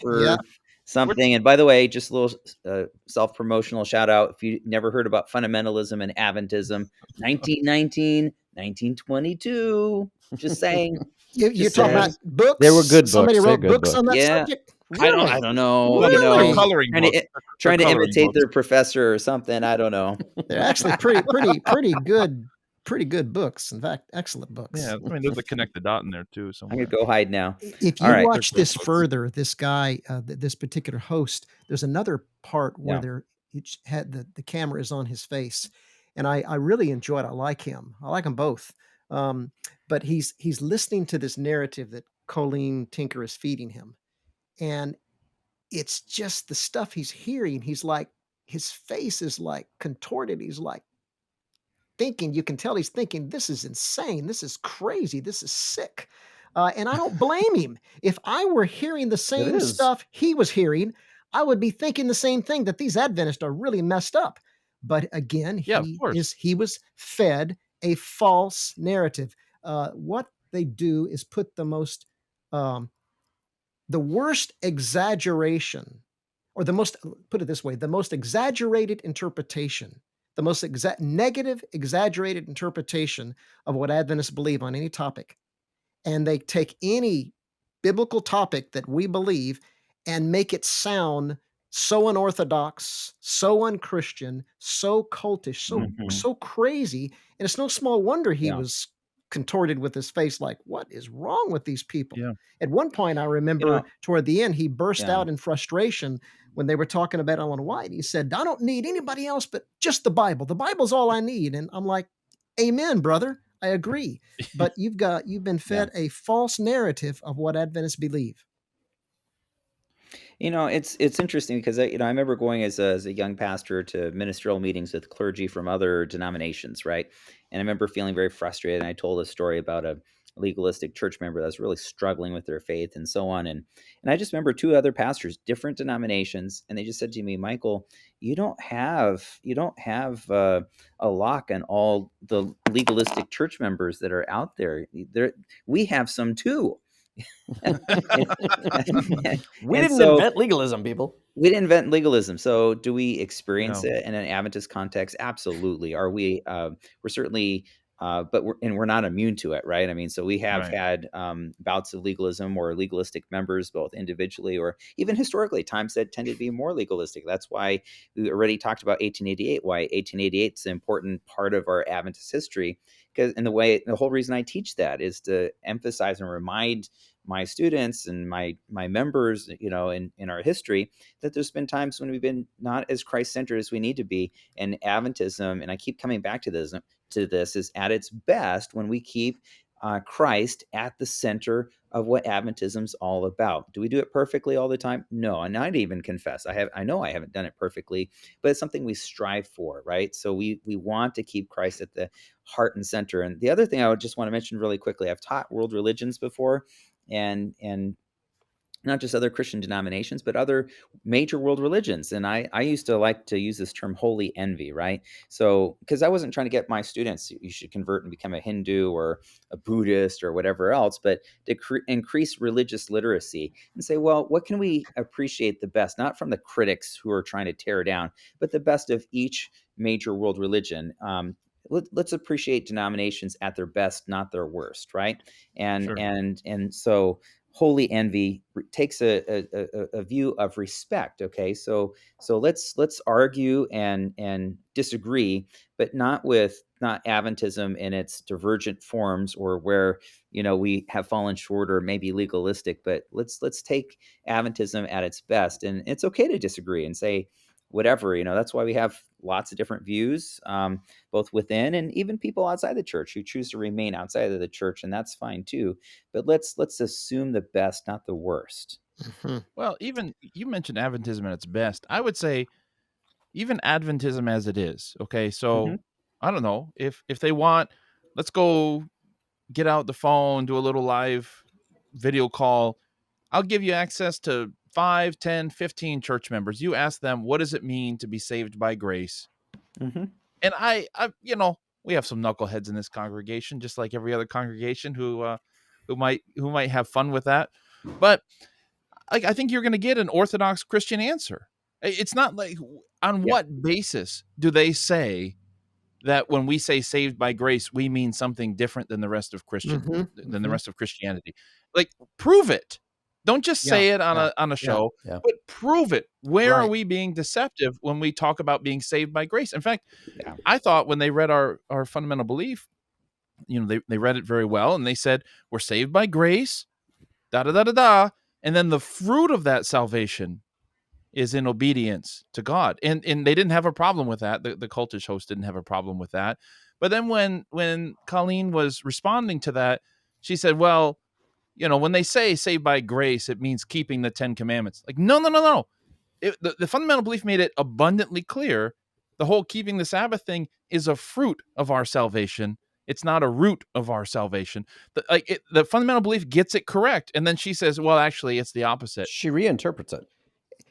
something. And by the way, just a little self-promotional shout out. If you never heard about fundamentalism and Adventism, 1919, 1922. Just saying. You're talking about books? They were good books. Somebody They're wrote good books on that Yeah. subject? Really? I don't know. Really? You know, They're coloring books. trying to coloring imitate books. their professor or something. I don't know. They're actually pretty good books. In fact, excellent books. Yeah, I mean, there's a connected dot in there too. I'm Somewhere. gonna go hide now. If you All right. watch this further, this guy, this particular host, there's another part where Yeah. each had the camera is on his face, and I really enjoy it. I like him. I like them both. But he's listening to this narrative that Colleen Tinker is feeding him, and it's just the stuff he's hearing. He's like, his face is like contorted. He's like thinking, you can tell he's thinking, this is insane. This is crazy. This is sick. And I don't blame him. If I were hearing the same is. stuff he was hearing, I would be thinking the same thing, that these Adventists are really messed up. But again, Yeah, of course. he was fed a false narrative. What they do is put the worst exaggeration, or put it this way, the most exaggerated interpretation, the most negative, exaggerated interpretation of what Adventists believe on any topic. And they take any biblical topic that we believe and make it sound so unorthodox, so unchristian, so cultish, so crazy. And it's no small wonder he was contorted with his face like, what is wrong with these people? Yeah. At one point, I remember toward the end, he burst out in frustration when they were talking about Ellen White. He said, I don't need anybody else but just the Bible. The Bible's all I need. And I'm like, amen, brother. I agree. But you've been fed a false narrative of what Adventists believe. You know, it's interesting because I remember going as a young pastor to ministerial meetings with clergy from other denominations, right? And I remember feeling very frustrated. And I told a story about a legalistic church member that was really struggling with their faith and so on. And I just remember two other pastors, different denominations, and they just said to me, Michael, you don't have a lock on all the legalistic church members that are out there. We have some too. We didn't invent legalism, people. We didn't invent legalism. So do we experience it in an Adventist context? Absolutely. Are we? We're certainly, but we're not immune to it, right? I mean, so we have had bouts of legalism or legalistic members, both individually or even historically, times that tended to be more legalistic. That's why we already talked about 1888. Why 1888 is an important part of our Adventist history, because the whole reason I teach that is to emphasize and remind my students and my members, in our history, that there's been times when we've been not as Christ-centered as we need to be. And Adventism, and I keep coming back to this, is at its best when we keep Christ at the center of what Adventism's all about. Do we do it perfectly all the time? No, and I'd even confess I know I haven't done it perfectly, but it's something we strive for, right? So we want to keep Christ at the heart and center. And the other thing I would just want to mention really quickly, I've taught world religions before, and not just other Christian denominations, but other major world religions. And I used to like to use this term holy envy, right? So, because I wasn't trying to get my students, you should convert and become a Hindu or a Buddhist or whatever else, but to increase religious literacy and say, well, what can we appreciate the best, not from the critics who are trying to tear down, but the best of each major world religion. Let's appreciate denominations at their best, not their worst, right? And so holy envy takes a view of respect. Okay, so let's argue and disagree, but not Adventism in its divergent forms, or where we have fallen short or maybe legalistic. But let's take Adventism at its best, and it's okay to disagree and say whatever. That's why we have lots of different views, both within and even people outside the church who choose to remain outside of the church, and that's fine too. But let's assume the best, not the worst. Mm-hmm. Well, even you mentioned Adventism at its best. I would say even Adventism as it is. Okay, so I don't know if they want, let's go get out the phone, do a little live video call. I'll give you access to 5, 10, 15 church members. You ask them, what does it mean to be saved by grace? And I we have some knuckleheads in this congregation, just like every other congregation who might have fun with that. But I think you're going to get an Orthodox Christian answer. It's not like, on what basis do they say that when we say saved by grace, we mean something different than the rest of the rest of Christianity? Like, prove it. Don't just say it on a show, but prove it. Where are we being deceptive when we talk about being saved by grace? In fact, I thought when they read our fundamental belief, they read it very well, and they said, we're saved by grace, da-da-da-da-da, and then the fruit of that salvation is in obedience to God. And they didn't have a problem with that. The Cultish host didn't have a problem with that. But then when Colleen was responding to that, she said, well, when they say saved by grace, it means keeping the 10 commandments. Like, no. The fundamental belief made it abundantly clear. The whole keeping the Sabbath thing is a fruit of our salvation. It's not a root of our salvation. The fundamental belief gets it correct. And then she says, well, actually, it's the opposite. She reinterprets it.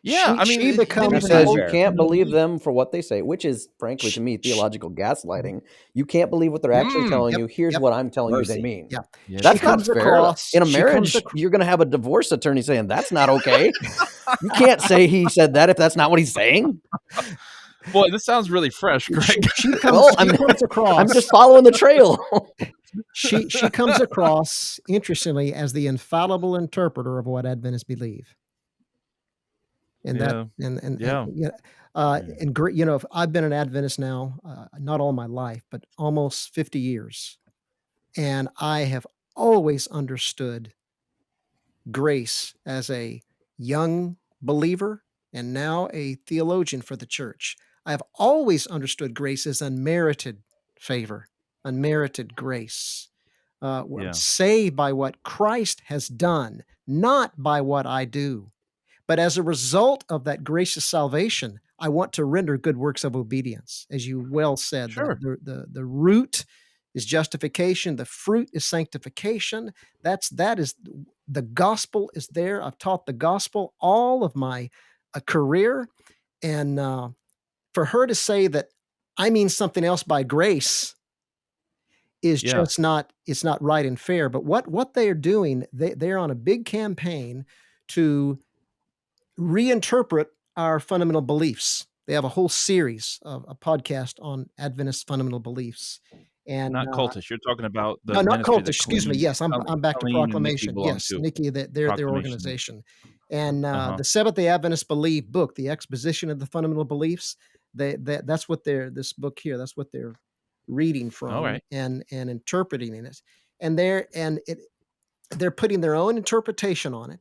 Yeah, she becomes. She says you can't believe them for what they say, which is, frankly, to me, theological gaslighting. You can't believe what they're actually telling you. Here's what I'm telling you they mean. Yeah. That's not fair. In a marriage, you're going to have a divorce attorney saying that's not okay. You can't say he said that if that's not what he's saying. Boy, this sounds really fresh, Greg. She comes across. I'm just following the trail. She comes across, interestingly, as the infallible interpreter of what Adventists believe. And I've been an Adventist now, not all my life, but almost 50 years. And I have always understood grace as a young believer and now a theologian for the church. I have always understood grace as unmerited favor, unmerited grace. We're saved by what Christ has done, not by what I do. But as a result of that gracious salvation, I want to render good works of obedience. As you well said, the root is justification. The fruit is sanctification. That is the gospel is there. I've taught the gospel all of my career. And for her to say that I mean something else by grace is just not, it's not right and fair. But what they are doing, they're on a big campaign to reinterpret our fundamental beliefs. They have a whole series of a podcast on Adventist fundamental beliefs. And not Cultish. You're talking about the not Cultish. Excuse me. Yes, I'm back to Proclamation. Yes, Nikki, their organization, and the Seventh-day Adventist Belief book, the exposition of the fundamental beliefs. That's what this book here. That's what they're reading from and interpreting in it, and they're putting their own interpretation on it,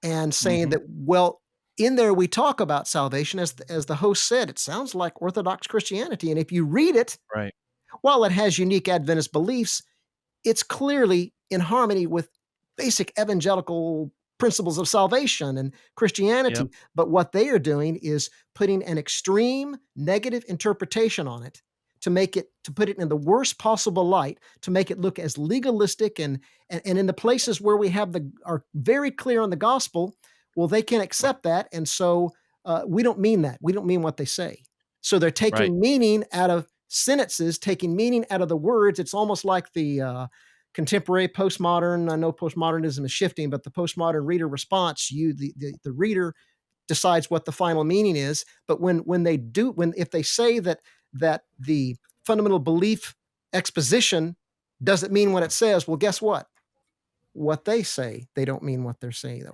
and saying that, well, in there we talk about salvation, as the host said, it sounds like Orthodox Christianity, and if you read it, while it has unique Adventist beliefs, it's clearly in harmony with basic evangelical principles of salvation and Christianity. But what they are doing is putting an extreme negative interpretation on it to put it in the worst possible light, to make it look as legalistic, and in the places where we are very clear on the gospel, well, they can't accept that. And so we don't mean that. We don't mean what they say. So they're taking meaning out of sentences, taking meaning out of the words. It's almost like the contemporary postmodern. I know postmodernism is shifting, but the postmodern reader response, the reader decides what the final meaning is. But if they say that the fundamental belief exposition doesn't mean what it says, well, guess what? What they say, they don't mean what they're saying.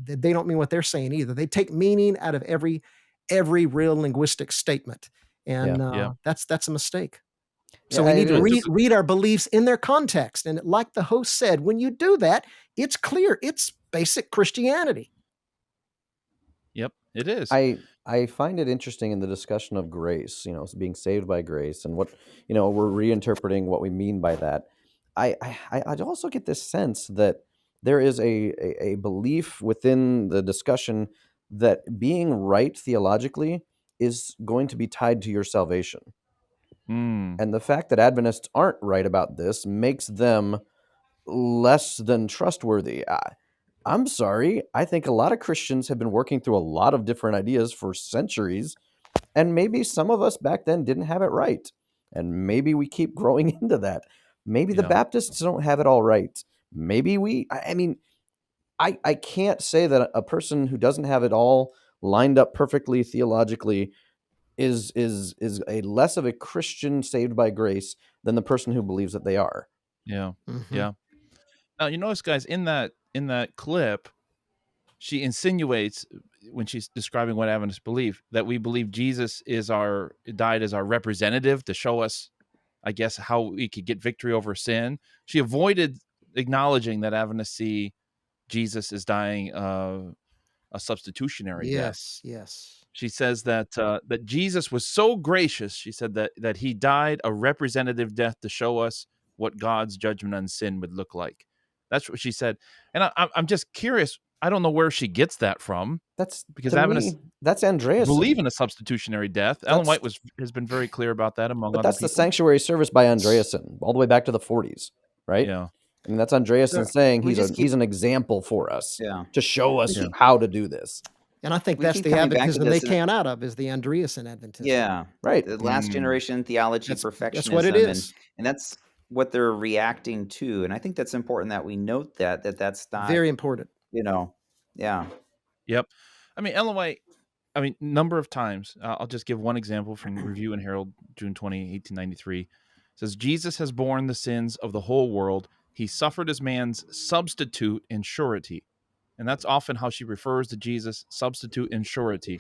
They don't mean what they're saying either. They take meaning out of every real linguistic statement. And that's a mistake. So we need to read our beliefs in their context. And like the host said, when you do that, it's clear. It's basic Christianity. Yep, it is. I find it interesting in the discussion of grace, being saved by grace, and what, we're reinterpreting what we mean by that. I also get this sense that there is a belief within the discussion that being right theologically is going to be tied to your salvation. And the fact that Adventists aren't right about this makes them less than trustworthy. I'm sorry. I think a lot of Christians have been working through a lot of different ideas for centuries, and maybe some of us back then didn't have it right. And maybe we keep growing into that. Maybe the Baptists don't have it all right. Maybe I can't say that a person who doesn't have it all lined up perfectly theologically is a less of a Christian saved by grace than the person who believes that they are. Yeah. Mhm. Yeah. Now, you notice, guys, in that clip, she insinuates, when she's describing what Adventists believe, that we believe Jesus died as our representative to show us, I guess, how we could get victory over sin. She avoided acknowledging that Adventists see Jesus as dying a substitutionary death. Yes. She says that that Jesus was so gracious. She said that he died a representative death to show us what God's judgment on sin would look like. That's what she said. And I'm just curious. I don't know where she gets that from. That's, because to Adventists me, that's Andreasen. believe in a substitutionary death. Ellen White has been very clear about that, among But other that's people. the sanctuary service by Andreasen, all the way back to the 40s, right? Yeah. I mean, that's Andreasen saying we just he's an example for us Yeah. to show us how to do this. And I think We that's keep the coming back to Adventism they this, can out of, is the Andreasen Adventism. Yeah. Right. The last generation theology, perfectionism. That's what it is. And that's what they're reacting to. And I think that's important that we note that's not Very important. Yeah. Yep. I mean, Ellen White, number of times, I'll just give one example from Review and Herald, June 20, 1893. It says, Jesus has borne the sins of the whole world. He suffered as man's substitute in surety. And that's often how she refers to Jesus, substitute in surety.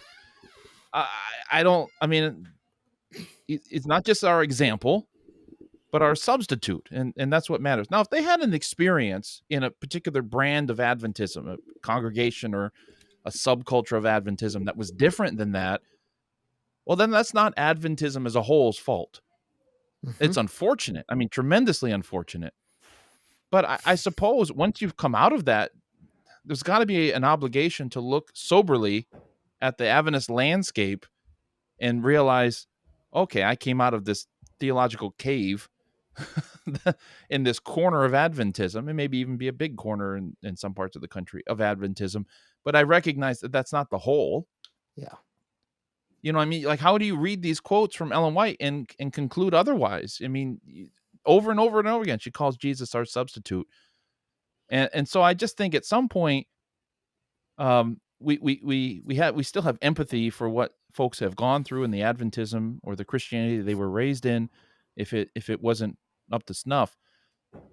It's not just our example, but our substitute. And that's what matters. Now, if they had an experience in a particular brand of Adventism, a congregation or a subculture of Adventism that was different than that, well, then that's not Adventism as a whole's fault. Mm-hmm. It's unfortunate. Tremendously unfortunate. But I suppose once you've come out of that, there's got to be an obligation to look soberly at the Adventist landscape and realize, okay, I came out of this theological cave in this corner of Adventism, and maybe even be a big corner in some parts of the country of Adventism. But I recognize that that's not the whole. Yeah. You know what I mean? Like, how do you read these quotes from Ellen White and conclude otherwise? Over and over and over again, she calls Jesus our substitute. And so I just think at some point, we still have empathy for what folks have gone through in the Adventism or the Christianity they were raised in, if it wasn't up to snuff.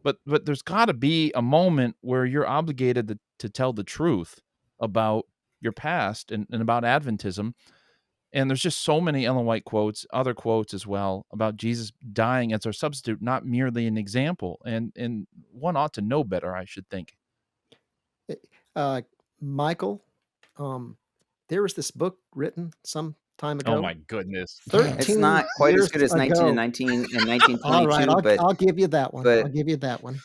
But there's got to be a moment where you're obligated to tell the truth about your past and about Adventism. And there's just so many Ellen White quotes, other quotes as well, about Jesus dying as our substitute, not merely an example. And one ought to know better, I should think. Michael, there was this book written some time ago. Oh my goodness! It's not quite as good as 1919 and 1922. All right, but I'll give you that one. I'll give you that one.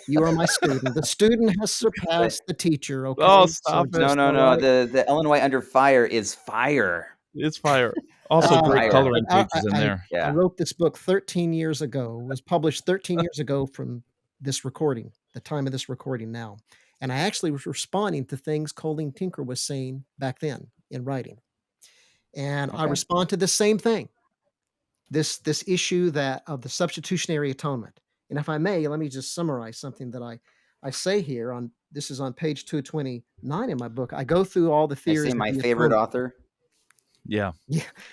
You are my student. The student has surpassed the teacher. Okay. Oh, stop it! No. Right. The Ellen White Under Fire is fire. It's fire. Also, great coloring pages in there. I wrote this book 13 years ago. It was published 13 years ago from this recording, the time of this recording now. And I actually was responding to things Colleen Tinker was saying back then in writing. And I respond to the same thing, this issue of the substitutionary atonement. And if I may, let me just summarize something that I say here. This is on page 229 in my book. I go through all the theories. I say my favorite author. Yeah.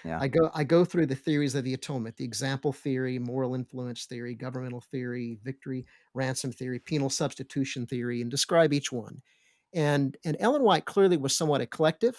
I go through the theories of the atonement: the example theory, moral influence theory, governmental theory, victory, ransom theory, penal substitution theory, and describe each one. And Ellen White clearly was somewhat eclectic,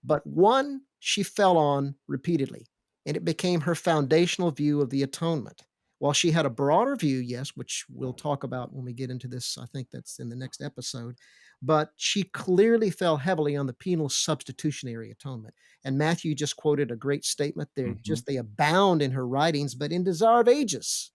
but one she fell on repeatedly, and it became her foundational view of the atonement. While she had a broader view, yes, which we'll talk about when we get into this, I think that's in the next episode, but she clearly fell heavily on the penal substitutionary atonement. And Matthew just quoted a great statement there. They abound in her writings, but in Desire of Ages.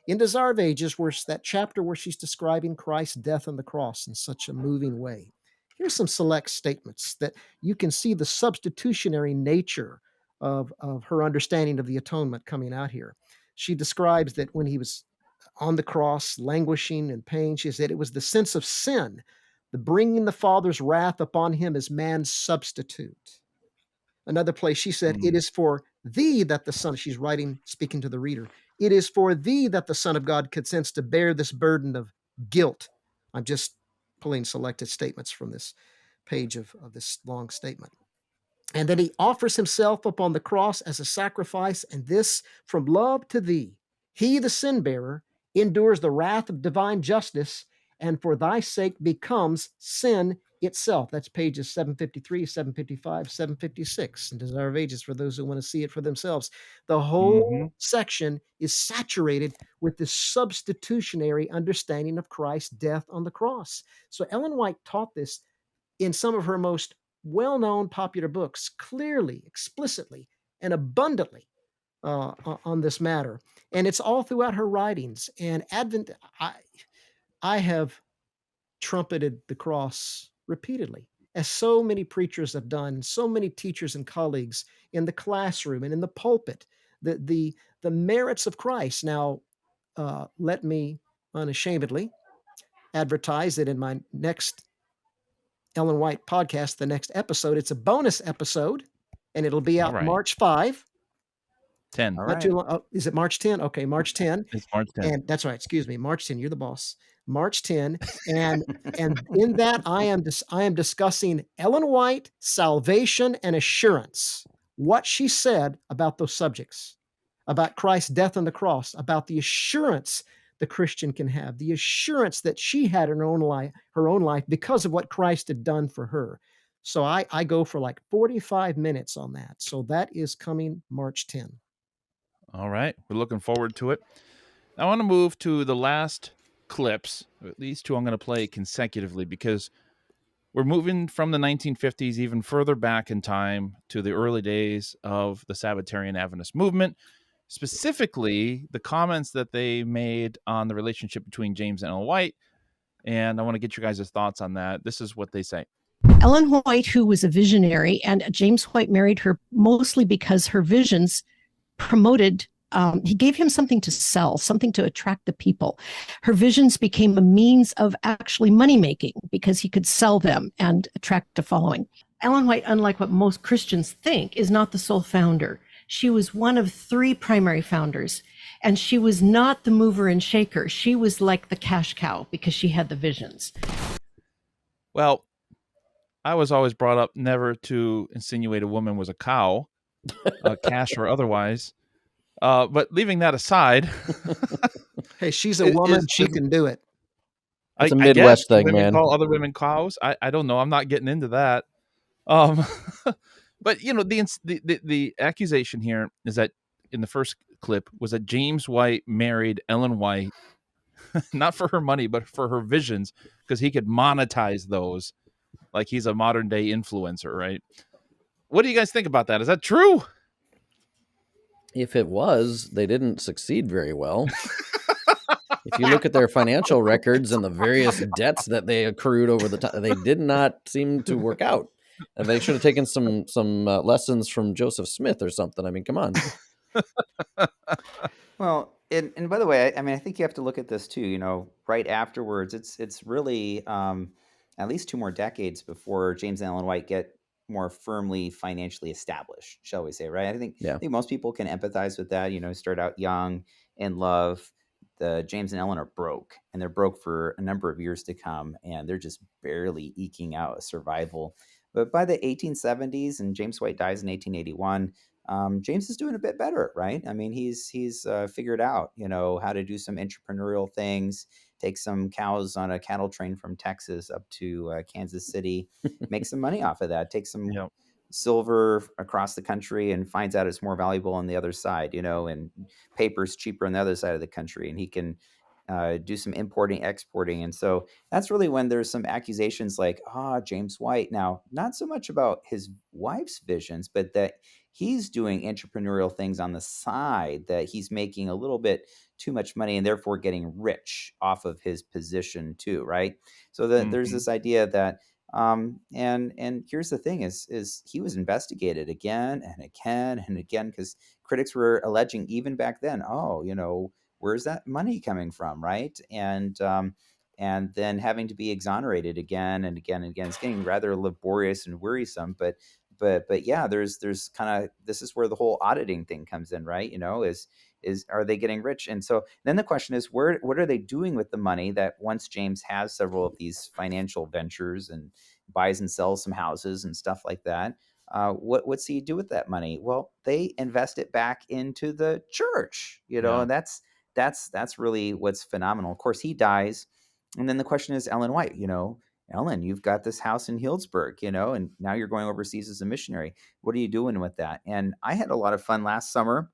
In Desire of Ages, where that chapter where she's describing Christ's death on the cross in such a moving way, here's some select statements that you can see the substitutionary nature of her understanding of the atonement coming out here. She describes that when he was on the cross, languishing in pain, she said it was the sense of sin, the bringing the Father's wrath upon him as man's substitute. Another place she said, it is for thee that the Son, she's writing, speaking to the reader, it is for thee that the Son of God consents to bear this burden of guilt. I'm just pulling selected statements from this page of this long statement. And then he offers himself upon the cross as a sacrifice, and this from love to thee. He, the sin bearer, endures the wrath of divine justice, and for thy sake becomes sin itself. That's pages 753, 755, 756, and Desire of Ages for those who want to see it for themselves. The whole section is saturated with this substitutionary understanding of Christ's death on the cross. So Ellen White taught this in some of her most well-known popular books, clearly, explicitly, and abundantly on this matter. And it's all throughout her writings. And I have trumpeted the cross repeatedly, as so many preachers have done, so many teachers and colleagues in the classroom and in the pulpit, the merits of Christ. Now, let me unashamedly advertise that in my next Ellen White podcast, the next episode, it's a bonus episode, and it'll be out March 5. 10. Not too long. Oh, is it March 10? Okay, March 10. It's March 10. And that's right. Excuse me. March 10. You're the boss. March 10. And in that, I am discussing Ellen White, salvation and assurance. What she said about those subjects, about Christ's death on the cross, about the assurance the Christian can have, the assurance that she had in her own life because of what Christ had done for her. So I go for like 45 minutes on that. So that is coming March 10. All right. We're looking forward to it. I want to move to the last clips. These two I'm going to play consecutively because we're moving from the 1950s even further back in time to the early days of the Sabbatarian Adventist movement, specifically the comments that they made on the relationship between James and Ellen White. And I want to get your guys' thoughts on that. This is what they say. Ellen White, who was a visionary, and James White married her mostly because her visions promoted, he gave him something to sell, something to attract the people. Her visions became a means of actually money making because he could sell them and attract a following. Ellen White, unlike what most Christians think, is not the sole founder. She was one of 3 primary founders, and she was not the mover and shaker. She was like the cash cow because she had the visions. Well, I was always brought up never to insinuate a woman was a cow, cash or otherwise. But leaving that aside, hey, she's a woman; she can do it. It's a Midwest thing, women man. Call other women cows. I don't know. I'm not getting into that. But you know, the accusation here is that in the first clip was that James White married Ellen White, not for her money, but for her visions, because he could monetize those, like he's a modern day influencer, right? What do you guys think about that? Is that true? If it was, they didn't succeed very well. If you look at their financial records and the various debts that they accrued over the time, they did not seem to work out. And they should have taken some lessons from Joseph Smith or something. I mean, come on. Well, and by the way, I mean, I think you have to look at this too. You know, right afterwards, it's really at least 2 more decades before James and Ellen White get more firmly financially established, shall we say, right? I think most people can empathize with that. You know, start out young, in love. The James and Ellen are broke, and they're broke for a number of years to come, and they're just barely eking out a survival. But by the 1870s, and James White dies in 1881, James is doing a bit better, right? I mean, he's figured out, you know, how to do some entrepreneurial things, take some cows on a cattle train from Texas up to Kansas City, make some money off of that, take some silver across the country and finds out it's more valuable on the other side, you know, and paper's cheaper on the other side of the country, and he can do some importing, exporting. And so that's really when there's some accusations like, James White. Now, not so much about his wife's visions, but that he's doing entrepreneurial things on the side, that he's making a little bit too much money and therefore getting rich off of his position too, right? So there's this idea that, and here's the thing is he was investigated again and again and again, because critics were alleging even back then, you know, where's that money coming from, right? And then having to be exonerated again and again and again. It's getting rather laborious and wearisome, but But yeah, there's kind of, this is where the whole auditing thing comes in, right? Is are they getting rich? And so then the question is, what are they doing with the money that once James has several of these financial ventures and buys and sells some houses and stuff like that? What's he do with that money? Well, they invest it back into the church, and that's really what's phenomenal. Of course, he dies. And then the question is, Ellen White, Ellen, you've got this house in Healdsburg, and now you're going overseas as a missionary. What are you doing with that? And I had a lot of fun last summer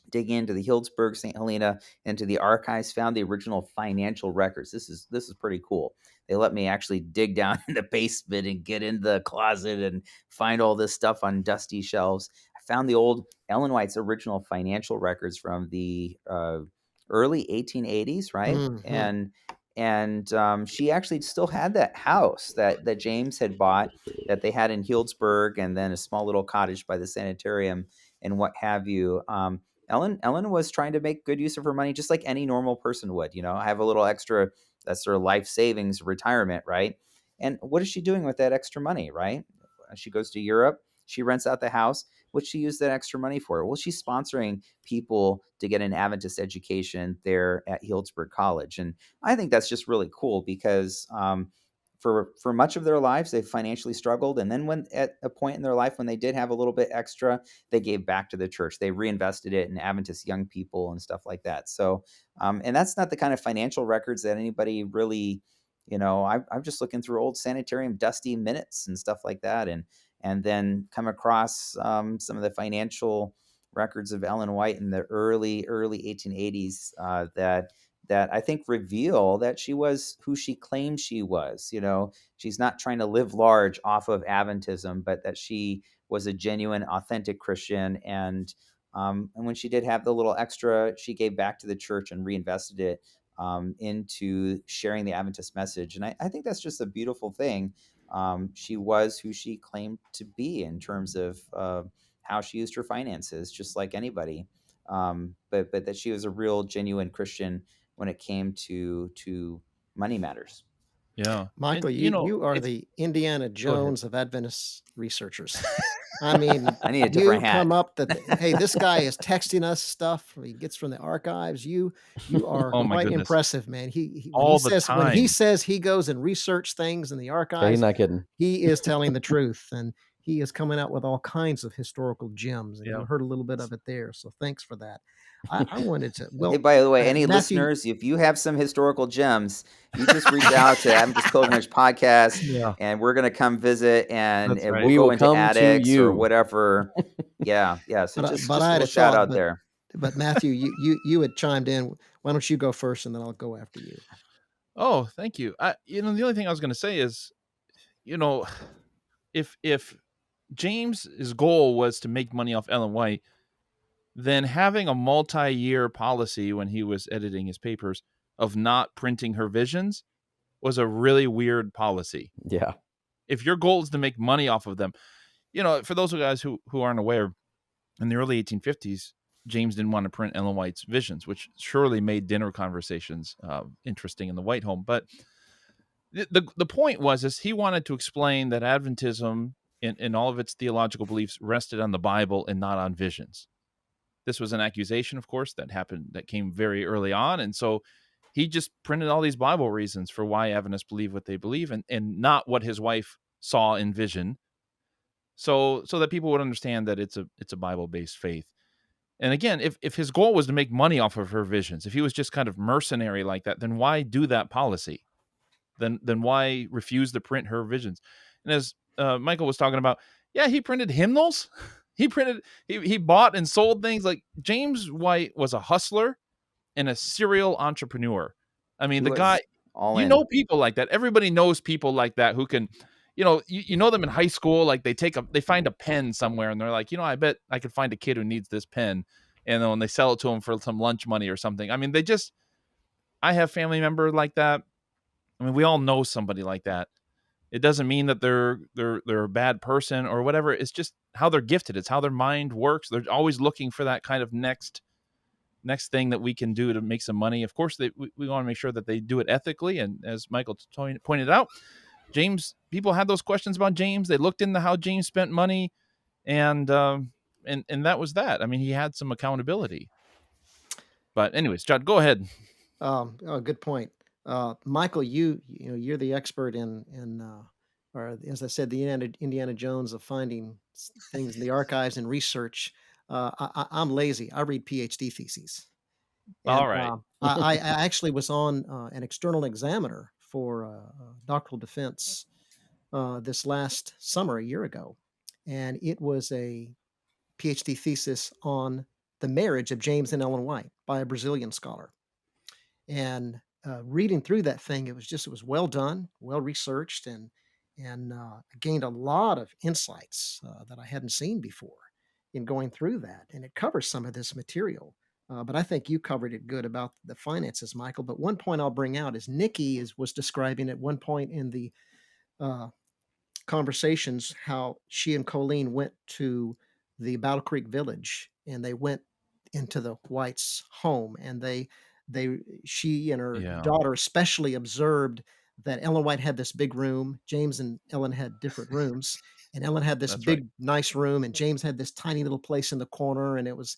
digging into the Healdsburg, St. Helena, into the archives, found the original financial records. This is pretty cool. They let me actually dig down in the basement and get in the closet and find all this stuff on dusty shelves. I found the old Ellen White's original financial records from the early 1880s, right? Mhm. And she actually still had that house that James had bought, that they had in Healdsburg, and then a small little cottage by the sanitarium and what have you. Ellen was trying to make good use of her money, just like any normal person would. Have a little extra, that's sort of life savings, retirement, right? And what is she doing with that extra money, right? She goes to Europe. She rents out the house. What she used that extra money for? Well, she's sponsoring people to get an Adventist education there at Healdsburg College, and I think that's just really cool because for much of their lives they financially struggled, and then when at a point in their life when they did have a little bit extra, they gave back to the church. They reinvested it in Adventist young people and stuff like that. So and that's not the kind of financial records that anybody really, I'm just looking through old sanitarium dusty minutes and stuff like that, and then come across some of the financial records of Ellen White in the early 1880s that I think reveal that she was who she claimed she was. She's not trying to live large off of Adventism, but that she was a genuine, authentic Christian. And when she did have the little extra, she gave back to the church and reinvested it into sharing the Adventist message. And I think that's just a beautiful thing. She was who she claimed to be in terms of how she used her finances, just like anybody. But that she was a real, genuine Christian when it came to money matters. Yeah, Michael, and you are the Indiana Jones of Adventist researchers. I mean, I need a you different hat. come up that, hey, this guy is texting us stuff he gets from the archives. You are Oh my quite goodness. impressive, man. He All the when he time. says he goes and research things in the Yeah, archives, he's not kidding. he is telling the truth, and he is coming out with all kinds of historical gems, and Yeah. you heard a little bit of it there. So thanks for that. I wanted to, Hey, by the way, any Matthew, listeners, if you have some historical gems, you just reach out to Adventist Pilgrimage Podcast, Yeah. and we're going to come visit, and That's right. we'll We go will into come to attics or you. whatever. Yeah. So but just I a had little a shout thought, out there. but Matthew, you had chimed in. Why don't you go first, and then I'll go after you. Oh, thank you. The only thing I was going to say is, if James's goal was to make money off Ellen White, then having a multi-year policy when he was editing his papers of not printing her visions was a really weird policy. Yeah. If your goal is to make money off of them, for those of you guys who aren't aware, in the early 1850s, James didn't want to print Ellen White's visions, which surely made dinner conversations interesting in the White home. But the point was he wanted to explain that Adventism in all of its theological beliefs rested on the Bible and not on visions. This was an accusation, of course, that came very early on. And so he just printed all these Bible reasons for why Adventists believe what they believe and not what his wife saw in vision. So that people would understand that it's a Bible-based faith. And again, if his goal was to make money off of her visions, if he was just kind of mercenary like that, then why do that policy? Then why refuse to print her visions? And as Michael was talking about, yeah, he printed hymnals. He bought and sold things. Like James White was a hustler and a serial entrepreneur. I mean, the guy, people like that. Everybody knows people like that who can, you know them in high school. Like they find a pen somewhere and they're like, I bet I could find a kid who needs this pen. And then when they sell it to him for some lunch money or something. I mean, I have family members like that. I mean, we all know somebody like that. It doesn't mean that they're a bad person or whatever. It's just how they're gifted. It's how their mind works. They're always looking for that kind of next thing that we can do to make some money. Of course, we want to make sure that they do it ethically, and as Michael pointed out, James, people had those questions about James. They looked into how James spent money, and that was that. I mean, he had some accountability. But anyways, Jud, go ahead. Good point. Michael, you're the expert or as I said, the Indiana Jones of finding things in the archives and research. I'm lazy. I read PhD theses. And, All right. I actually was on an external examiner for doctoral defense this last summer, a year ago, and it was a PhD thesis on the marriage of James and Ellen White by a Brazilian scholar. And reading through that thing, it was well done, well researched, and gained a lot of insights that I hadn't seen before in going through that. And it covers some of this material. But I think you covered it good about the finances, Michael. But one point I'll bring out is Nikki was describing at one point in the conversations how she and Colleen went to the Battle Creek Village, and they went into the White's home, and she and her daughter especially observed that Ellen White had this big room. James and Ellen had different rooms, and Ellen had this big, nice room, and James had this tiny little place in the corner, and it was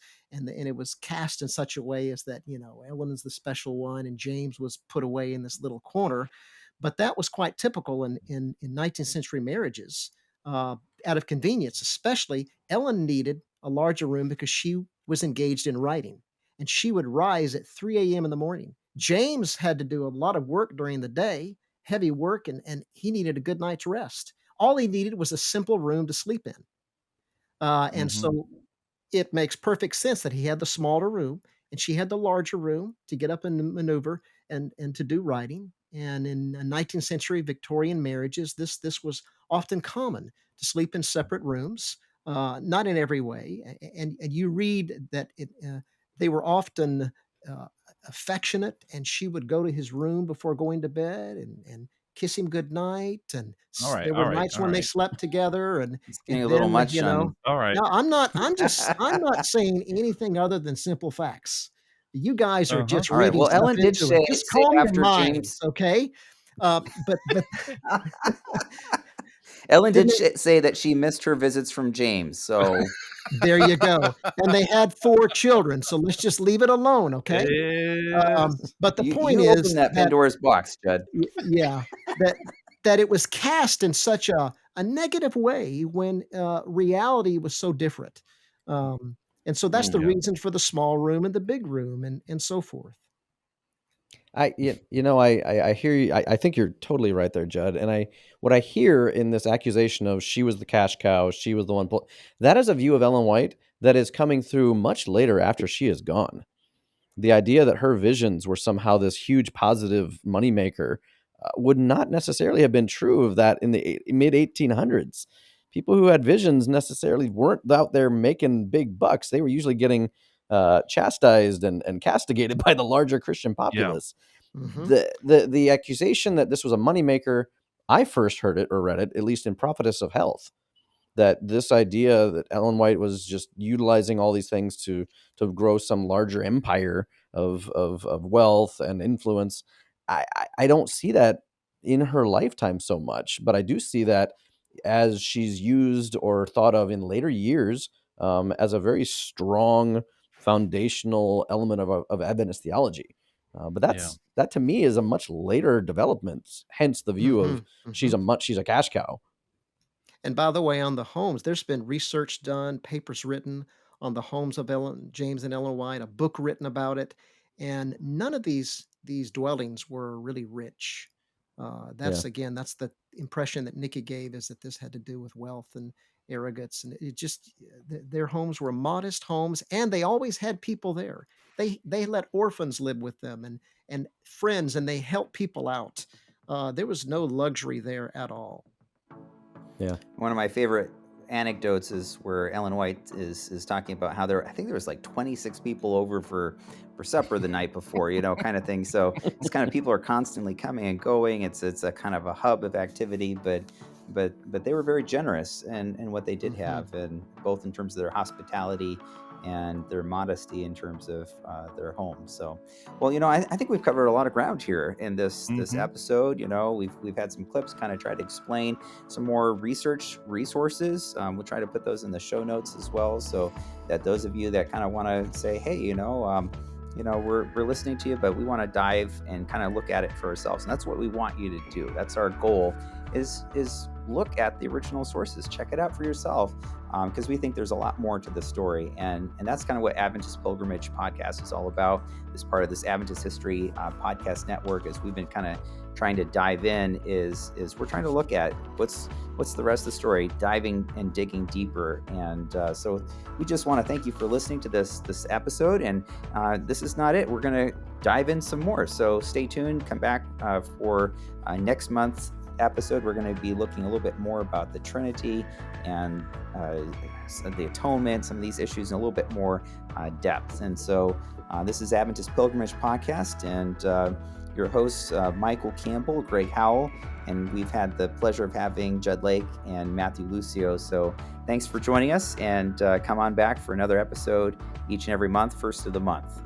cast in such a way as that, Ellen is the special one, and James was put away in this little corner. But that was quite typical in 19th century marriages. Out of convenience, especially, Ellen needed a larger room because she was engaged in writing, and she would rise at 3 a.m. in the morning. James had to do a lot of work during the day, heavy work, and he needed a good night's rest. All he needed was a simple room to sleep in. And so it makes perfect sense that he had the smaller room and she had the larger room to get up and maneuver and to do writing. And in 19th century Victorian marriages, this was often common to sleep in separate rooms, not in every way. And you read that they were often affectionate, and she would go to his room before going to bed and kiss him good night. And there were nights when they slept together. And it's getting a little much. All right. No, I'm not saying anything other than simple facts. You guys are just all right. reading. Well, stuff Ellen did into say it. Just calm after your mind, James, okay? But Ellen did say that she missed her visits from James. So there you go. And they had 4 children. So let's just leave it alone, okay? But the point is opened that Pandora's box, Jud. Yeah, that it was cast in such a negative way when reality was so different. And so that's the reason for the small room and the big room and so forth. I hear you. I think you're totally right there, Jud. And what I hear in this accusation of she was the cash cow, she was the one, that is a view of Ellen White that is coming through much later after she is gone. The idea that her visions were somehow this huge positive moneymaker would not necessarily have been true of that in the mid 1800s. People who had visions necessarily weren't out there making big bucks. They were usually getting chastised and castigated by the larger Christian populace. The accusation that this was a moneymaker, I first heard it or read it, at least in Prophetess of Health, that this idea that Ellen White was just utilizing all these things to grow some larger empire of wealth and influence. I don't see that in her lifetime so much, but I do see that as she's used or thought of in later years as a very strong foundational element of Adventist theology. But that to me is a much later development, hence the view of she's a cash cow. And by the way, on the homes, there's been research done, papers written on the homes of James and Ellen White, a book written about it, and none of these dwellings were really rich. That's the impression that Nikki gave, is that this had to do with wealth and arrogance, and it just their homes were modest homes, and they always had people there. They let orphans live with them and friends, and they helped people out. There was no luxury there at all. Yeah. One of my favorite anecdotes is where Ellen White is talking about how I think there was like 26 people over for supper the night before, kind of thing. So it's kind of people are constantly coming and going. It's a kind of a hub of activity, but they were very generous in what they did have, and both in terms of their hospitality and their modesty in terms of their home. So, well, I think we've covered a lot of ground here in this episode. We've had some clips, kind of try to explain some more research resources. We'll try to put those in the show notes as well, so that those of you that kind of want to say, hey, we're listening to you, but we want to dive and kind of look at it for ourselves. And that's what we want you to do. That's our goal, is look at the original sources, check it out for yourself, because we think there's a lot more to the story. And that's kind of what Adventist Pilgrimage Podcast is all about. As part of this Adventist History Podcast network, as we've been kind of trying to dive in, is we're trying to look at what's the rest of the story, diving and digging deeper. And so we just want to thank you for listening to this episode. And this is not it. We're going to dive in some more. So stay tuned. Come back for next month's episode. We're going to be looking a little bit more about the Trinity and the atonement, some of these issues in a little bit more depth. And so this is Adventist Pilgrimage Podcast, and your hosts, Michael Campbell, Greg Howell, and we've had the pleasure of having Jud Lake and Matthew Lucio. So thanks for joining us, and come on back for another episode each and every month, first of the month.